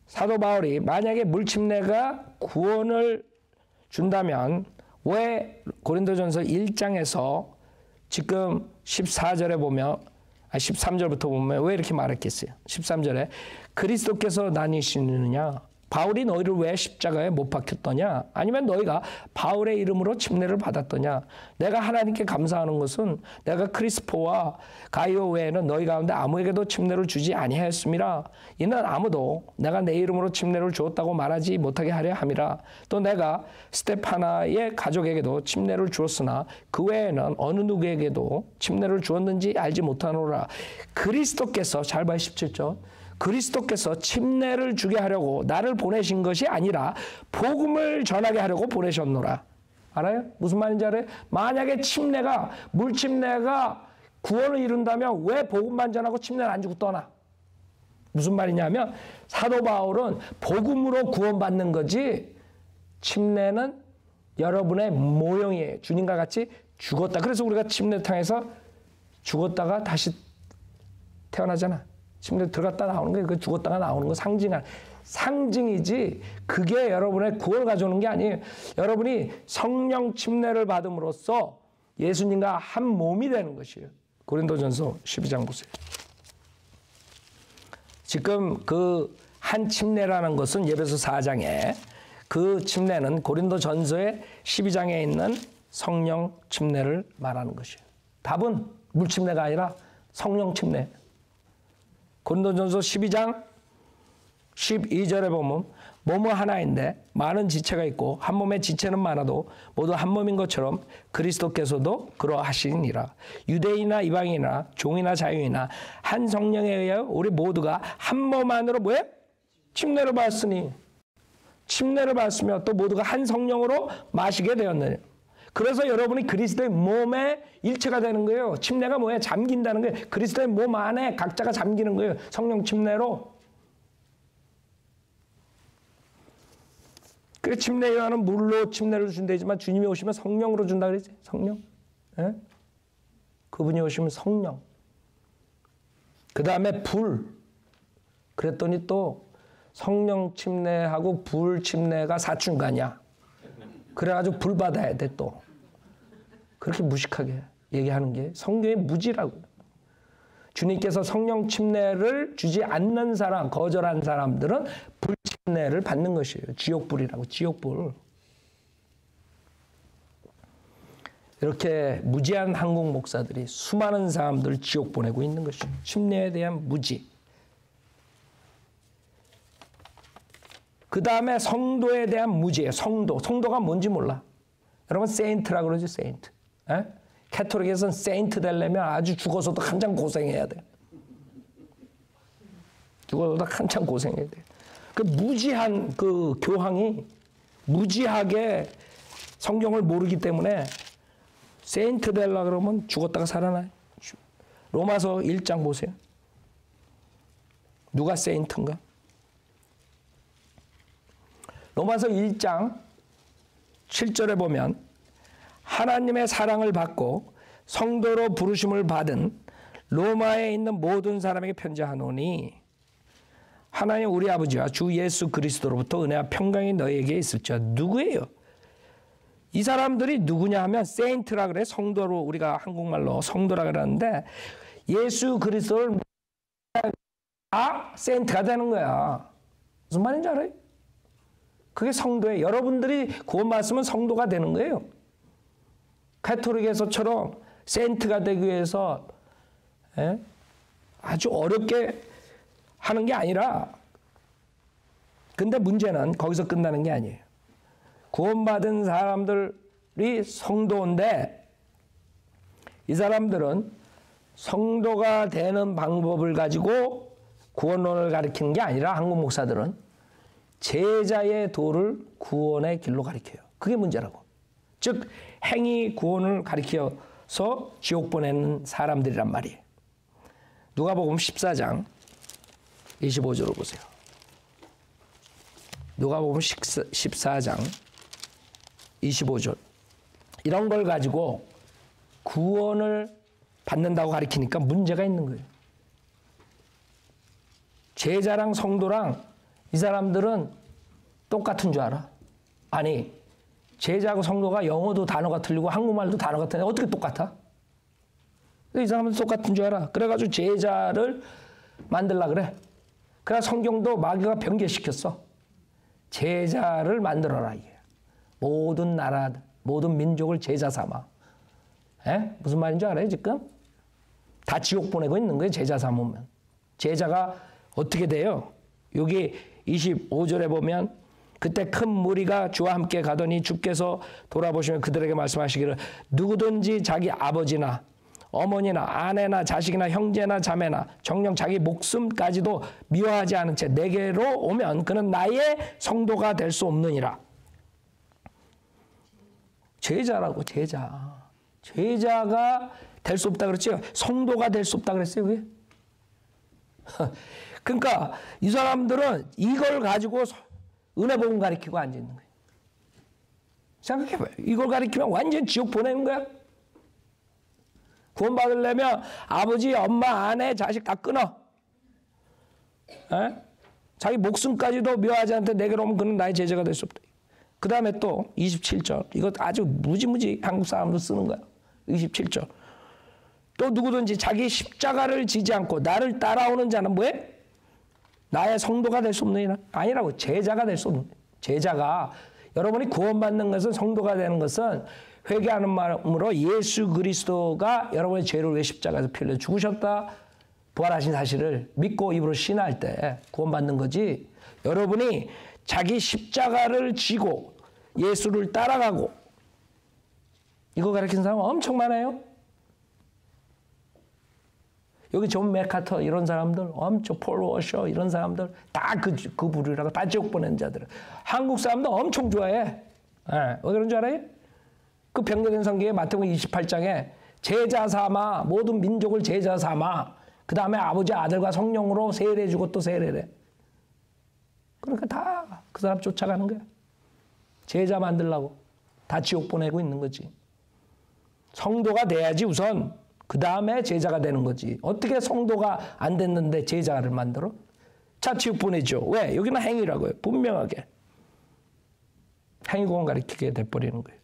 Speaker 1: 사도 바울이 만약에 물 침례가 구원을 준다면 왜 고린도전서 1장에서 지금 14절에 보면 13절부터 보면 왜 이렇게 말했겠어요? 13절에 그리스도께서 나뉘시느냐? 바울이 너희를 왜 십자가에 못 박혔더냐? 아니면 너희가 바울의 이름으로 침례를 받았더냐? 내가 하나님께 감사하는 것은 내가 크리스포와 가이오 외에는 너희 가운데 아무에게도 침례를 주지 아니하였음이라. 이는 아무도 내가 내 이름으로 침례를 주었다고 말하지 못하게 하려 함이라. 또 내가 스테파나의 가족에게도 침례를 주었으나 그 외에는 어느 누구에게도 침례를 주었는지 알지 못하노라. 그리스도께서 잘 봐요 17절. 그리스도께서 침례를 주게 하려고 나를 보내신 것이 아니라 복음을 전하게 하려고 보내셨노라. 알아요? 무슨 말인지 알아요? 만약에 침례가 물침례가 구원을 이룬다면 왜 복음만 전하고 침례를 안 주고 떠나? 무슨 말이냐면 사도 바울은 복음으로 구원받는 거지 침례는 여러분의 모형이에요. 주님과 같이 죽었다. 그래서 우리가 침례탕에서 죽었다가 다시 태어나잖아. 침례 들어갔다 나오는 거예요. 그 죽었다가 나오는 거 상징이지 그게 여러분의 구원을 가져오는 게 아니에요. 여러분이 성령 침례를 받음으로써 예수님과 한 몸이 되는 것이에요. 고린도전서 12장 보세요. 지금 그 한 침례라는 것은 예배서 4장에 그 침례는 고린도전서의 12장에 있는 성령 침례를 말하는 것이에요. 답은 물 침례가 아니라 성령 침례. 고린도전서 12장 12절에 보면 몸은 하나인데 많은 지체가 있고 한 몸에 지체는 많아도 모두 한 몸인 것처럼 그리스도께서도 그러하시니라. 유대인이나 이방인이나 종이나 자유이나 한 성령에 의하여 우리 모두가 한 몸 안으로 뭐예요? 침례를 받았으니 침례를 받았으며 또 모두가 한 성령으로 마시게 되었느냐. 그래서 여러분이 그리스도의 몸의 일체가 되는 거예요. 침례가 뭐예요? 잠긴다는 거예요. 그리스도의 몸 안에 각자가 잠기는 거예요. 성령 침례로. 그래 침례 요한은 물로 침례를 준다지만 주님이 오시면 성령으로 준다 그러지. 성령. 예? 그분이 오시면 성령. 그 다음에 불. 그랬더니 또 성령 침례하고 불 침례가 사춘간이야. 그래가지고 불 받아야 돼 또. 그렇게 무식하게 얘기하는 게 성경의 무지라고. 주님께서 성령 침례를 주지 않는 사람, 거절한 사람들은 불 침례를 받는 것이에요. 지옥불이라고. 지옥불. 이렇게 무지한 한국 목사들이 수많은 사람들을 지옥 보내고 있는 것이에요. 침례에 대한 무지. 그 다음에 성도에 대한 무지예요. 성도. 성도가 뭔지 몰라. 여러분 세인트라고 그러죠. 세인트. 에? 캐토릭에서는 세인트 되려면 아주 죽어서도 한참 고생해야 돼. 죽어서도 한참 고생해야 돼. 그 무지한 그 교황이 무지하게 성경을 모르기 때문에 세인트 되려고 그러면 죽었다가 살아나요. 로마서 1장 보세요. 누가 세인트인가? 로마서 1장 7절에 보면 하나님의 사랑을 받고 성도로 부르심을 받은 로마에 있는 모든 사람에게 편지하노니 하나님 우리 아버지와 주 예수 그리스도로부터 은혜와 평강이 너희에게 있을지어다. 누구예요? 이 사람들이 누구냐 하면 세인트라 그래. 성도로 우리가 한국말로 성도라 그러는데 예수 그리스도를 세인트가 되는 거야. 무슨 말인지 알아요? 그게 성도예요. 여러분들이 구원받았으면 성도가 되는 거예요. 가톨릭에서처럼 세인트가 되기 위해서 아주 어렵게 하는 게 아니라, 근데 문제는 거기서 끝나는 게 아니에요. 구원받은 사람들이 성도인데 이 사람들은 성도가 되는 방법을 가지고 구원론을 가르치는 게 아니라 한국 목사들은 제자의 도를 구원의 길로 가르쳐요. 그게 문제라고. 즉 행위 구원을 가르쳐서 지옥 보내는 사람들이란 말이에요. 누가복음 14장 25절을 보세요. 누가복음 14장 25절. 이런 걸 가지고 구원을 받는다고 가르치니까 문제가 있는 거예요. 제자랑 성도랑 이 사람들은 똑같은 줄 알아? 아니, 제자하고 성도가 영어도 단어가 틀리고 한국말도 단어가 틀리는데 어떻게 똑같아? 이 사람은 똑같은 줄 알아. 그래가지고 제자를 만들려고 그래. 그래서 성경도 마귀가 변개시켰어. 제자를 만들어라. 이게. 모든 나라, 모든 민족을 제자 삼아. 무슨 말인지 알아요 지금? 다 지옥 보내고 있는 거예요. 제자 삼으면. 제자가 어떻게 돼요? 여기 25절에 보면 그때 큰 무리가 주와 함께 가더니 주께서 돌아보시면 그들에게 말씀하시기를 누구든지 자기 아버지나 어머니나 아내나 자식이나 형제나 자매나 정녕 자기 목숨까지도 미워하지 않은 채 내게로 오면 그는 나의 성도가 될 수 없느니라. 제자라고. 제자가 될 수 없다 그랬죠. 성도가 될 수 없다 그랬어요. 그게? 그러니까 이 사람들은 이걸 가지고 은혜복음 가르치고 앉아있는 거예요. 생각해봐요. 이걸 가르치면 완전 지옥 보내는 거야. 구원받으려면 아버지, 엄마, 아내, 자식 다 끊어. 자기 목숨까지도 미워하지 않되 내게로 오면 그는 나의 제자가 될 수 없다. 그 다음에 또 27절. 이거 아주 무지무지 한국 사람도 쓰는 거야. 27절. 또 누구든지 자기 십자가를 지지 않고 나를 따라오는 자는 뭐해? 나의 성도가 될 수 없느니라. 아니라고. 제자가 될 수 없는. 제자가 여러분이 구원받는 것은 성도가 되는 것은 회개하는 마음으로 예수 그리스도가 여러분의 죄를 위해 십자가에서 피 흘려 죽으셨다 부활하신 사실을 믿고 입으로 신할 때 구원받는 거지. 여러분이 자기 십자가를 지고 예수를 따라가고 이거 가르치는 사람 엄청 많아요. 여기 존 맥카터 이런 사람들, 엄청 폴 워셔 이런 사람들 다 그 부류라고 다 지옥 보낸 자들. 한국 사람도 엄청 좋아해. 왜 그런 줄 알아요? 그 변경된 성경에 마태복음 28장에 제자 삼아 모든 민족을 제자 삼아 그 다음에 아버지 아들과 성령으로 세례해주고 또 세례래. 그러니까 다 그 사람 쫓아가는 거야. 제자 만들려고 다 지옥 보내고 있는 거지. 성도가 돼야지 우선. 그 다음에 제자가 되는 거지. 어떻게 성도가 안 됐는데 제자를 만들어? 자, 지옥 보내죠. 왜? 여기는 행위라고요. 분명하게. 행위구원 가르치게 돼버리는 거예요.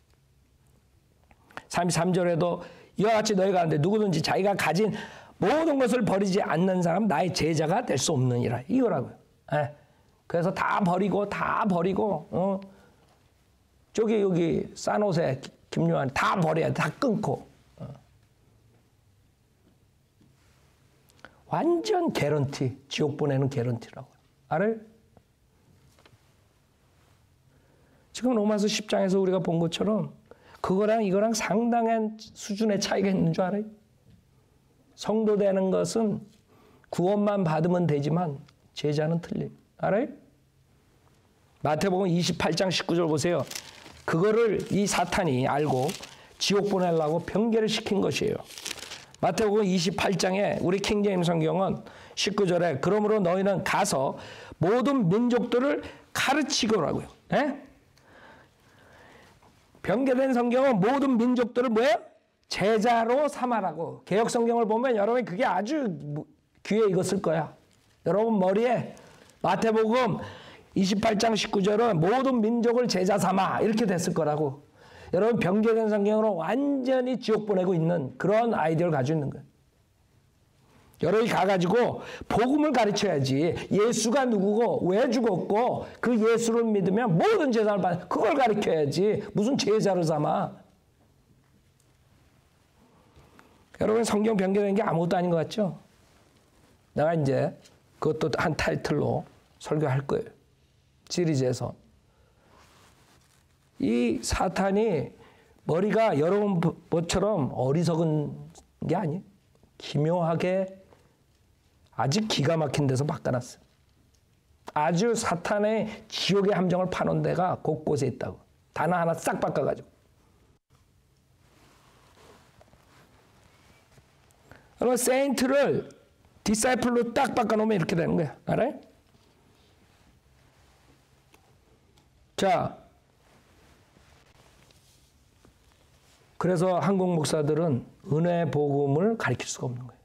Speaker 1: 33절에도 이와 같이 너희가 하는데 누구든지 자기가 가진 모든 것을 버리지 않는 사람 나의 제자가 될 수 없느니라. 이거라고요. 그래서 다 버리고 여기 산호세 김요한 다 버려야 돼. 다 끊고. 완전 개런티. 지옥 보내는 개런티라고. 알아요? 지금 로마서 10장에서 우리가 본 것처럼 그거랑 이거랑 상당한 수준의 차이가 있는 줄 알아요? 성도 되는 것은 구원만 받으면 되지만 제자는 틀려요. 알아요? 마태복음 28장 19절 보세요. 그거를 이 사탄이 알고 지옥 보내려고 변개를 시킨 것이에요. 마태복음 28장에 우리 킹제임 성경은 19절에 그러므로 너희는 가서 모든 민족들을 가르치고라고요. 변개된 성경은 모든 민족들을 뭐예요? 제자로 삼아라고. 개역 성경을 보면 여러분 그게 아주 귀에 익었을 거야. 여러분 머리에 마태복음 28장 19절은 모든 민족을 제자 삼아 이렇게 됐을 거라고. 여러분 변개된 성경으로 완전히 지옥 보내고 있는 그런 아이디어를 가지고 있는 거예요. 여러분이 가가지고 복음을 가르쳐야지. 예수가 누구고 왜 죽었고 그 예수를 믿으면 모든 제사를 받는 그걸 가르쳐야지. 무슨 제자를 삼아. 여러분 성경 변개된 게 아무것도 아닌 것 같죠? 내가 이제 그것도 한 타이틀로 설교할 거예요. 시리즈에서. 이 사탄이 머리가 여러분 것처럼 어리석은 게 아니에요. 기묘하게 아주 기가 막힌 데서 바꿔놨어요. 아주 사탄의 지옥의 함정을 파놓은 데가 곳곳에 있다고. 단어 하나 싹 바꿔가지고. 그러면 세인트를 디사이플로 딱 바꿔놓으면 이렇게 되는 거야. 알아요? 자, 그래서 한국 목사들은 은혜 복음을 가르칠 수가 없는 거예요.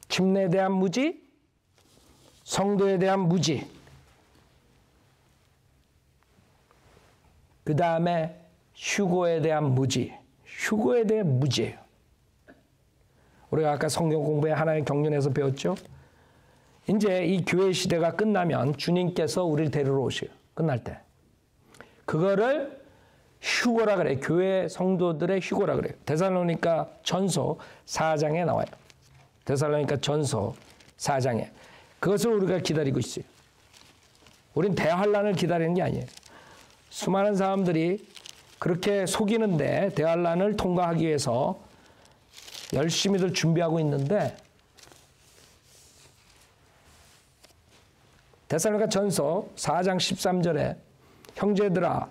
Speaker 1: 침례에 대한 무지, 성도에 대한 무지, 그 다음에 휴고에 대한 무지, 휴고에 대한 무지예요. 우리가 아까 성경 공부에 하나의 경륜에서 배웠죠. 이제 이 교회 시대가 끝나면 주님께서 우리를 데리러 오셔요. 끝날 때. 그거를 휴고라 그래요. 교회 성도들의 휴고라 그래요. 데살로니가 전서 4장에 나와요. 데살로니가 전서 4장에. 그것을 우리가 기다리고 있어요. 우린 대환란을 기다리는 게 아니에요. 수많은 사람들이 그렇게 속이는데 대환란을 통과하기 위해서 열심히들 준비하고 있는데 데살로니가 전서 4장 13절에 형제들아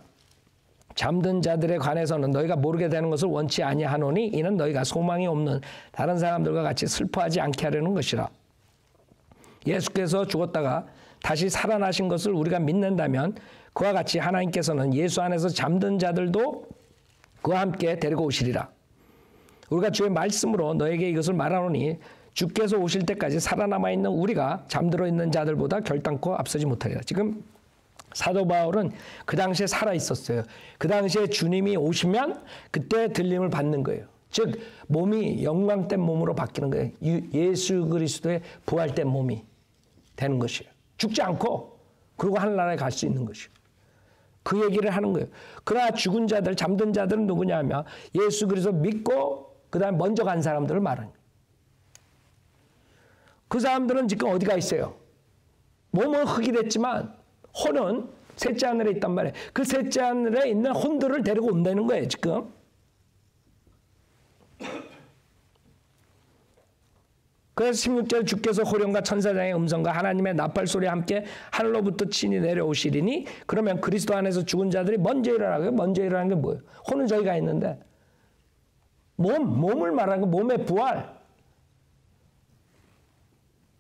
Speaker 1: 잠든 자들에 관해서는 너희가 모르게 되는 것을 원치 아니하노니 이는 너희가 소망이 없는 다른 사람들과 같이 슬퍼하지 않게 하려는 것이라. 예수께서 죽었다가 다시 살아나신 것을 우리가 믿는다면 그와 같이 하나님께서는 예수 안에서 잠든 자들도 그와 함께 데리고 오시리라. 우리가 주의 말씀으로 너에게 이것을 말하노니 주께서 오실 때까지 살아남아 있는 우리가 잠들어 있는 자들보다 결단코 앞서지 못하리라. 지금 사도 바울은 그 당시에 살아 있었어요. 그 당시에 주님이 오시면 그때 들림을 받는 거예요. 즉 몸이 영광된 몸으로 바뀌는 거예요. 예수 그리스도의 부활된 몸이 되는 것이에요. 죽지 않고 그리고 하늘나라에 갈 수 있는 것이에요. 그 얘기를 하는 거예요. 그러나 죽은 자들, 잠든 자들은 누구냐 하면 예수 그리스도 믿고 그 다음에 먼저 간 사람들을 말하는 거예요. 그 사람들은 지금 어디가 있어요? 몸은 흙이 됐지만 혼은 셋째 하늘에 있단 말이에요. 그 셋째 하늘에 있는 혼들을 데리고 온다는 거예요, 지금. 그래서 16절 주께서 호령과 천사장의 음성과 하나님의 나팔 소리와 함께 하늘로부터 친히 내려오시리니 그러면 그리스도 안에서 죽은 자들이 먼저 일어나고요. 먼저 일어나는 게 뭐예요? 혼은 저희가 있는데 몸을 말하는 거 몸의 부활.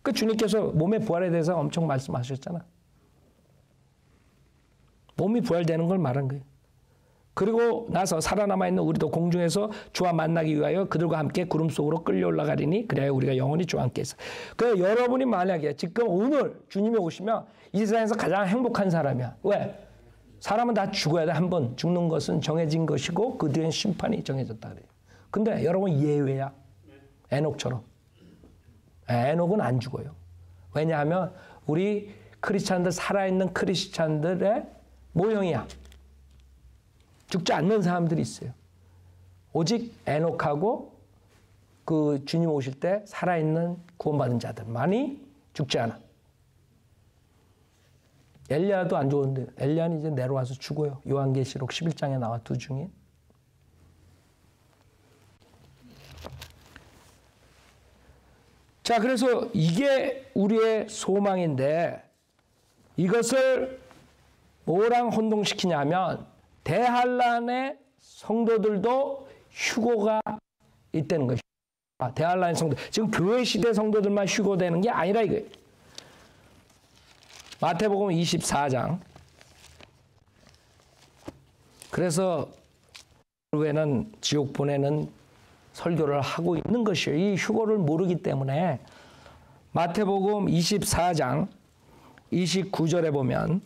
Speaker 1: 그 주님께서 몸의 부활에 대해서 엄청 말씀하셨잖아. 몸이 부활되는 걸 말한 거예요. 그리고 나서 살아남아 있는 우리도 공중에서 주와 만나기 위하여 그들과 함께 구름 속으로 끌려 올라가리니 그래야 우리가 영원히 주와 함께 있어. 그 여러분이 만약에 지금 오늘 주님이 오시면 이 세상에서 가장 행복한 사람이야. 왜? 사람은 다 죽어야 돼. 한 번 죽는 것은 정해진 것이고 그 뒤엔 심판이 정해졌다 그래요. 근데 여러분 예외야. 에녹처럼. 에녹은 안 죽어요. 왜냐하면 우리 크리스찬들 살아있는 크리스찬들의 모형이야. 죽지 않는 사람들이 있어요. 오직 에녹하고 그 주님 오실 때 살아있는 구원받은 자들만이 죽지 않아. 엘리야도 안 죽었는데 엘리야는 이제 내려와서 죽어요. 요한계시록 11장에 나와 두 중에. 자, 그래서 이게 우리의 소망인데 이것을 뭐랑 혼동시키냐면 대환란의 성도들도 휴고가 있다는 것이죠. 대환란의 성도. 지금 교회 시대 성도들만 휴고되는 게 아니라 이거예요. 마태복음 24장 그래서 결국에는 지옥 보내는 설교를 하고 있는 것이에요. 이 휴거를 모르기 때문에. 마태복음 24장 29절에 보면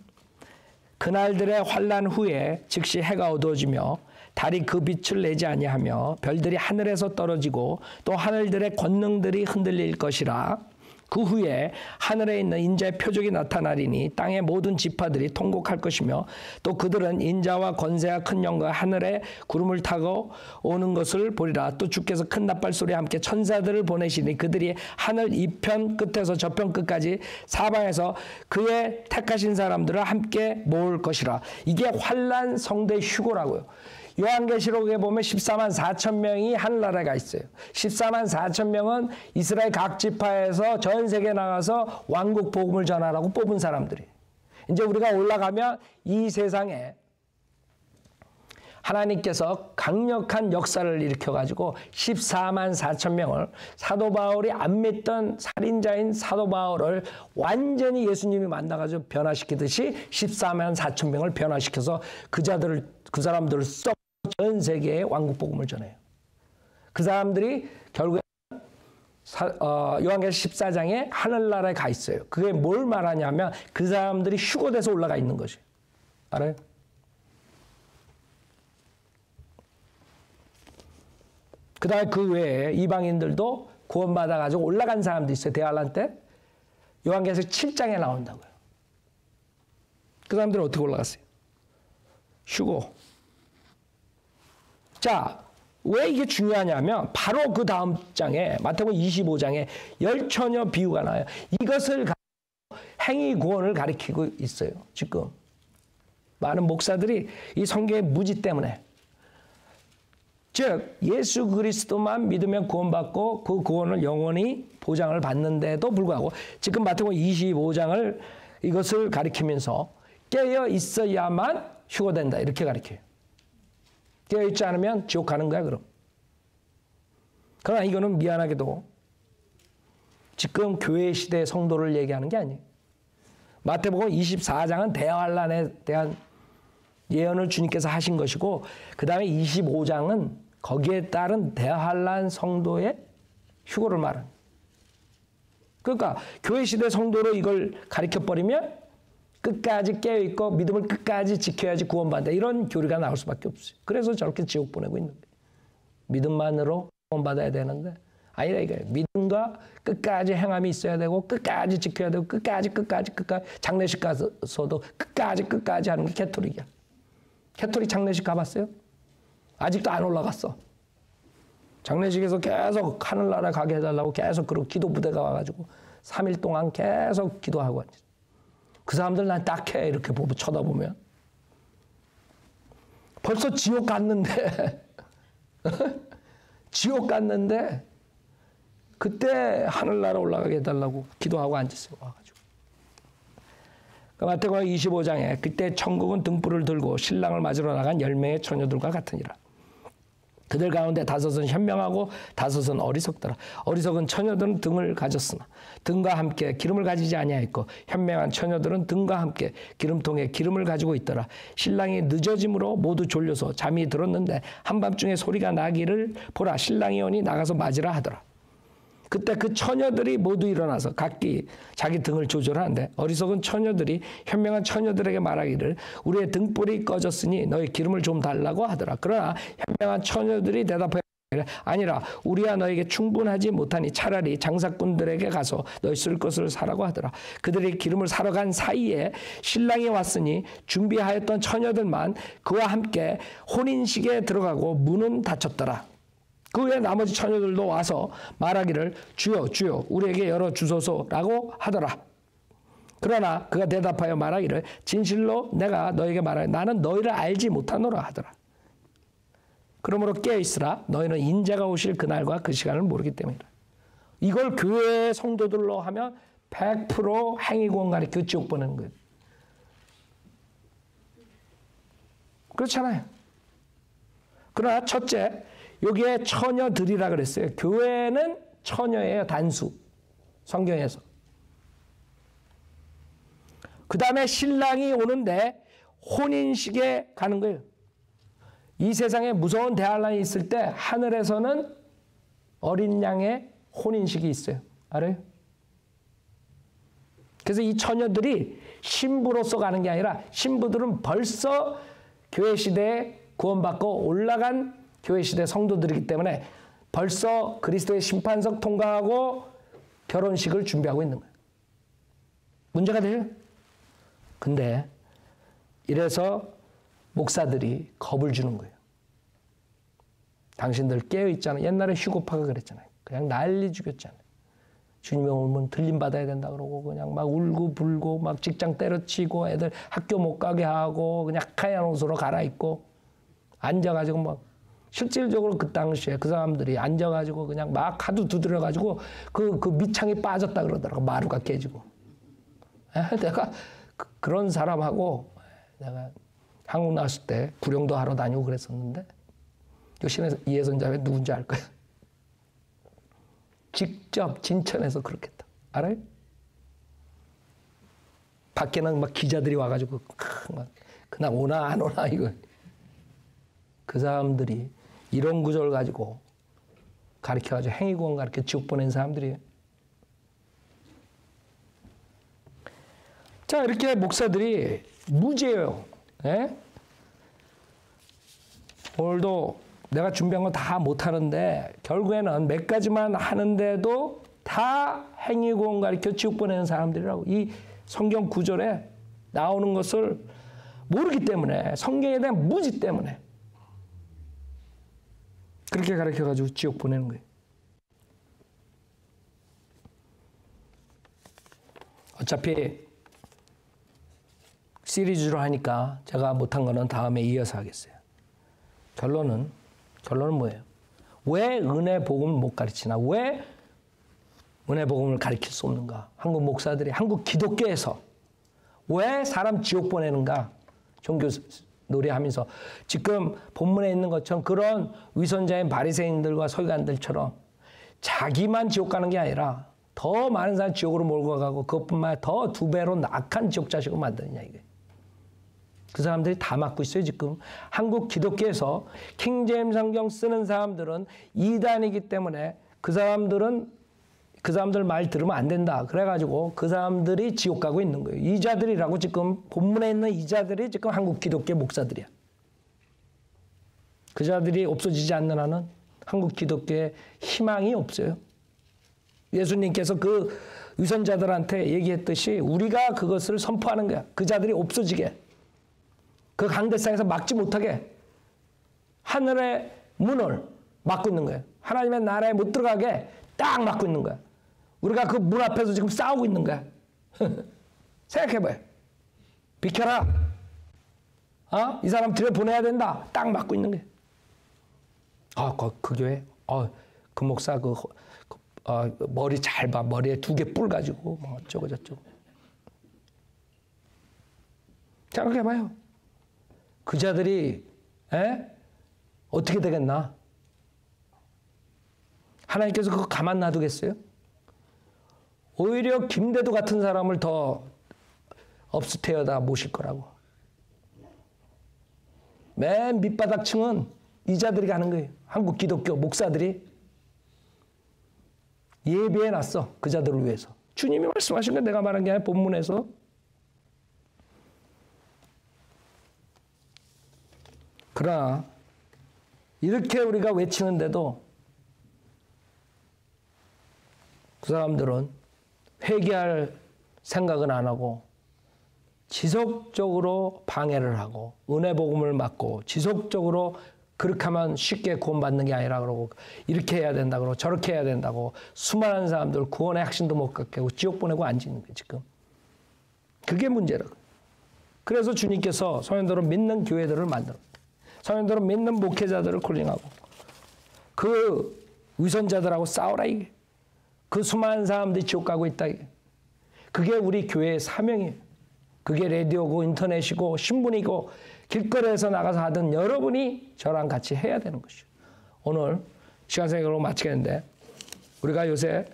Speaker 1: 그날들의 환난 후에 즉시 해가 어두워지며 달이 그 빛을 내지 아니하며 별들이 하늘에서 떨어지고 또 하늘들의 권능들이 흔들릴 것이라. 그 후에 하늘에 있는 인자의 표적이 나타나리니 땅의 모든 지파들이 통곡할 것이며 또 그들은 인자와 권세와 큰 영과 하늘에 구름을 타고 오는 것을 보리라. 또 주께서 큰 나팔 소리와 함께 천사들을 보내시니 그들이 하늘 이편 끝에서 저편 끝까지 사방에서 그의 택하신 사람들을 함께 모을 것이라. 이게 환난 성대 휴거라고요. 요한계시록에 보면 14만 4천 명이 하늘나라에 가 있어요. 14만 4천 명은 이스라엘 각 지파에서 전 세계에 나가서 왕국 복음을 전하라고 뽑은 사람들이. 이제 우리가 올라가면 이 세상에 하나님께서 강력한 역사를 일으켜가지고 14만 4천 명을 사도 바울이 안 믿던 살인자인 사도 바울을 완전히 예수님이 만나가지고 변화시키듯이 14만 4천 명을 변화시켜서 그 사람들을 썩 전 세계에 왕국 복음을 전해요. 그 사람들이 결국에 요한계시록 14장에 하늘나라에 가 있어요. 그게 뭘 말하냐면 그 사람들이 휴거돼서 올라가 있는 것이에요. 알아요? 그 다음에 그 외에 이방인들도 구원받아가지고 올라간 사람도 있어요. 대환란 때. 요한계시록 7장에 나온다고요. 그 사람들은 어떻게 올라갔어요? 휴거. 자, 왜 이게 중요하냐면 바로 그 다음 장에 마태복음 25장에 열처녀 비유가 나와요. 이것을 가지고 행위 구원을 가리키고 있어요. 지금 많은 목사들이 이 성경의 무지 때문에, 즉 예수 그리스도만 믿으면 구원받고 그 구원을 영원히 보장을 받는데도 불구하고 지금 마태복음 25장을 이것을 가리키면서 깨어 있어야만 휴거된다 이렇게 가리켜요. 깨어있지 않으면 지옥 가는 거야 그럼. 그러나 이거는 미안하게도 지금 교회 시대의 성도를 얘기하는 게 아니에요. 마태복음 24장은 대환란에 대한 예언을 주님께서 하신 것이고 그 다음에 25장은 거기에 따른 대환란 성도의 휴거를 말하는. 그러니까 교회 시대 성도로 이걸 가리켜버리면 끝까지 깨어있고 믿음을 끝까지 지켜야지 구원받는다. 이런 교리가 나올 수밖에 없어요. 그래서 저렇게 지옥 보내고 있는 거예요. 믿음만으로 구원받아야 되는데 아니라 이거예요. 믿음과 끝까지 행함이 있어야 되고 끝까지 지켜야 되고 끝까지 장례식 가서도 끝까지 하는 게 캐토릭이야. 캐토릭 장례식 가봤어요? 아직도 안 올라갔어. 장례식에서 계속 하늘나라 가게 해달라고 계속 그러고 기도 부대가 와가지고 3일 동안 계속 기도하고 앉았어. 그 사람들 난 딱해 이렇게 보고 쳐다보면 벌써 지옥 갔는데 지옥 갔는데 그때 하늘나라 올라가게 해달라고 기도하고 앉았어요. 와가지고. 마태복음 25장에 그때 천국은 등불을 들고 신랑을 맞으러 나간 10명의 처녀들과 같으니라. 그들 가운데 5은 현명하고 5은 어리석더라. 어리석은 처녀들은 등을 가졌으나 등과 함께 기름을 가지지 아니하였고 현명한 처녀들은 등과 함께 기름통에 기름을 가지고 있더라. 신랑이 늦어짐으로 모두 졸려서 잠이 들었는데 한밤중에 소리가 나기를 보라 신랑이 오니 나가서 맞으라 하더라. 그때 그 처녀들이 모두 일어나서 각기 자기 등을 조절하는데 어리석은 처녀들이 현명한 처녀들에게 말하기를 우리의 등불이 꺼졌으니 너희 기름을 좀 달라고 하더라. 그러나 현명한 처녀들이 대답하기를 아니라 우리와 너에게 충분하지 못하니 차라리 장사꾼들에게 가서 너희 쓸 것을 사라고 하더라. 그들이 기름을 사러 간 사이에 신랑이 왔으니 준비하였던 처녀들만 그와 함께 혼인식에 들어가고 문은 닫혔더라. 그 후에 나머지 처녀들도 와서 말하기를 주여 주여 우리에게 열어주소서라고 하더라. 그러나 그가 대답하여 말하기를 진실로 내가 너에게 말하여 나는 너희를 알지 못하노라 하더라. 그러므로 깨어있으라 너희는 인자가 오실 그날과 그 시간을 모르기 때문이라. 이걸 교회 성도들로 하면 100% 행위구원 가리켜 지옥 보내는 거예요. 그렇잖아요. 그러나 첫째 여기에 처녀들이라 그랬어요. 교회는 처녀예요. 단수. 성경에서. 그 다음에 신랑이 오는데 혼인식에 가는 거예요. 이 세상에 무서운 대환란이 있을 때 하늘에서는 어린 양의 혼인식이 있어요. 알아요? 그래서 이 처녀들이 신부로서 가는 게 아니라 신부들은 벌써 교회 시대에 구원받고 올라간 교회 시대 성도들이기 때문에 벌써 그리스도의 심판석 통과하고 결혼식을 준비하고 있는 거예요. 문제가 돼요? 근데 이래서 목사들이 겁을 주는 거예요. 당신들 깨어있잖아요. 옛날에 휴고파가 그랬잖아요. 그냥 난리 죽였잖아요. 주님이 오면 들림받아야 된다 그러고 그냥 막 울고 불고 막 직장 때려치고 애들 학교 못 가게 하고 그냥 하얀 옷으로 갈아입고 앉아가지고 막 실질적으로 그 당시에 그 사람들이 앉아가지고 그냥 막 하도 두드려가지고 그 밑창이 빠졌다 그러더라고. 마루가 깨지고. 내가 그런 사람하고 내가 한국 나왔을 때 구령도 하러 다니고 그랬었는데 이혜선 자매 누군지 알 거야. 직접 진천에서 그렇게 했다. 알아요? 밖에는 막 기자들이 와가지고 막 그냥 오나 안 오나 이거. 그 사람들이 이런 구절 가지고 가르쳐가지고 행위구원 가르쳐 지옥 보낸 사람들이에요. 자, 이렇게 목사들이 무지해요. 예? 오늘도 내가 준비한 거 다 못하는데 결국에는 몇 가지만 하는데도 다 행위구원 가르쳐 지옥 보내는 사람들이라고. 이 성경 구절에 나오는 것을 모르기 때문에, 성경에 대한 무지 때문에 그렇게 가르쳐가지고 지옥 보내는 거예요. 어차피 시리즈로 하니까 제가 못한 거는 다음에 이어서 하겠어요. 결론은 뭐예요? 왜 은혜 복음을 못 가르치나? 왜 은혜 복음을 가르칠 수 없는가? 한국 목사들이, 한국 기독교에서 왜 사람 지옥 보내는가? 종교 놀이하면서 지금 본문에 있는 것처럼 그런 위선자인 바리새인들과 서기관들처럼 자기만 지옥 가는 게 아니라 더 많은 사람 지옥으로 몰고 가고 그것뿐만 아니라 더 2배로 악한 지옥 자식을 만드느냐 이게. 그 사람들이 다 맡고 있어요 지금. 한국 기독교에서 킹제임 성경 쓰는 사람들은 이단이기 때문에 그 사람들 말 들으면 안 된다. 그래가지고 그 사람들이 지옥 가고 있는 거예요. 이자들이라고 지금 본문에 있는 이자들이 지금 한국 기독교 목사들이야. 그 자들이 없어지지 않는 한은 한국 기독교에 희망이 없어요. 예수님께서 그 위선자들한테 얘기했듯이 우리가 그것을 선포하는 거야. 그 자들이 없어지게. 그 강대상에서 막지 못하게 하늘의 문을 막고 있는 거예요. 하나님의 나라에 못 들어가게 딱 막고 있는 거야. 우리가 그 문 앞에서 지금 싸우고 있는 거야. 생각해봐요. 비켜라. 이 사람 들여보내야 된다. 딱 막고 있는 거야. 그 교회? 그 목사 머리 잘 봐. 머리에 2개 뿔 가지고 뭐 어쩌고 저쩌고. 생각해봐요. 그 자들이 어떻게 되겠나? 하나님께서 그거 가만 놔두겠어요? 오히려 김대두 같은 사람을 더 업스테어다 모실 거라고. 맨 밑바닥층은 이 자들이 가는 거예요. 한국 기독교 목사들이 예비해 놨어. 그 자들을 위해서. 주님이 말씀하신 건 내가 말한 게 아니라 본문에서. 그러나 이렇게 우리가 외치는데도 그 사람들은 회개할 생각은 안 하고 지속적으로 방해를 하고 은혜 복음을 막고 지속적으로 그렇게 하면 쉽게 구원받는 게 아니라 그러고 이렇게 해야 된다고 그러고 저렇게 해야 된다고 수많은 사람들 구원의 확신도 못 갖게 하고 지옥 보내고 앉는 거예요 지금. 그게 문제라고. 그래서 주님께서 성현들을 믿는 교회들을 만들어. 성현들을 믿는 목회자들을 콜링하고 그 위선자들하고 싸우라 이게. 그 수많은 사람들이 지옥 가고 있다 이게. 그게 우리 교회의 사명이에요. 그게 라디오고 인터넷이고 신문이고 길거리에서 나가서 하던 여러분이 저랑 같이 해야 되는 것이죠. 오늘 시간 생각으로 마치겠는데 우리가 요새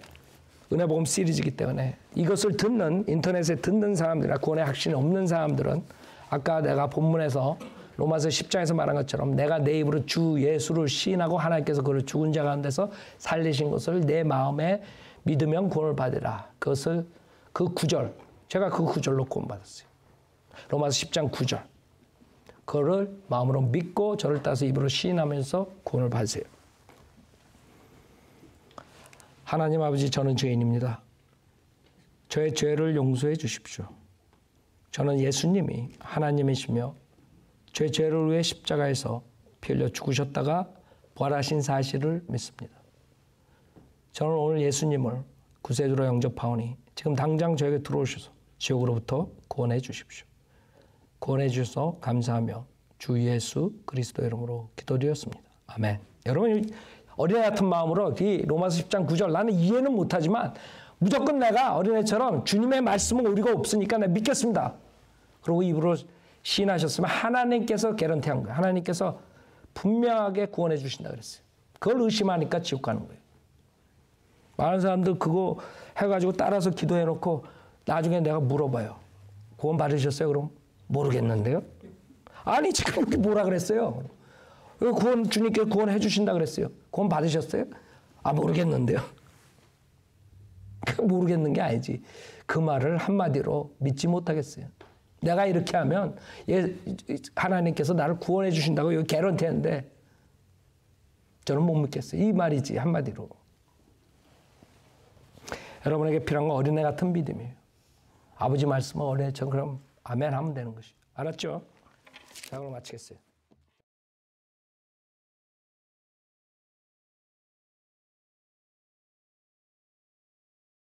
Speaker 1: 은혜복음 시리즈이기 때문에 이것을 듣는 인터넷에 듣는 사람들이나 구원의 확신이 없는 사람들은 아까 내가 본문에서 로마서 10장에서 말한 것처럼 내가 내 입으로 주 예수를 시인하고 하나님께서 그를 죽은 자 가운데서 살리신 것을 내 마음에 믿으면 구원을 받으라. 그것을 그 구절, 제가 그 구절로 구원받았어요. 로마서 10장 9절. 그거를 마음으로 믿고 저를 따서 입으로 시인하면서 구원을 받으세요. 하나님 아버지, 저는 죄인입니다. 저의 죄를 용서해 주십시오. 저는 예수님이 하나님이시며 제 죄를 위해 십자가에서 피 흘려 죽으셨다가 부활하신 사실을 믿습니다. 저는 오늘 예수님을 구세주로 영접하오니 지금 당장 저에게 들어오셔서 지옥으로부터 구원해 주십시오. 구원해 주셔서 감사하며 주 예수 그리스도 이름으로 기도드렸습니다. 아멘. 여러분, 어린애 같은 마음으로 이 로마서 10장 9절, 나는 이해는 못하지만 무조건 내가 어린애처럼 주님의 말씀은 오류가 없으니까 내가 믿겠습니다. 그리고 입으로 시인하셨으면 하나님께서 개런티한 거예요. 하나님께서 분명하게 구원해 주신다 그랬어요. 그걸 의심하니까 지옥 가는 거예요. 많은 사람들 그거 해가지고 따라서 기도해놓고 나중에 내가 물어봐요. 구원 받으셨어요? 그럼 모르겠는데요. 아니 지금 뭐라 그랬어요? 구원 주님께서 구원해 주신다 그랬어요. 구원 받으셨어요? 아 모르겠는데요. 모르겠는 게 아니지. 그 말을 한마디로 믿지 못하겠어요. 내가 이렇게 하면 하나님께서 나를 구원해 주신다고 여기 개런티했는데 저는 못 믿겠어요. 이 말이지 한마디로. 여러분에게 필요한 건 어린애 같은 믿음이에요. 아버지 말씀은 어린애처럼 그럼 아멘 하면 되는 것이죠. 알았죠? 자, 그럼 마치겠어요.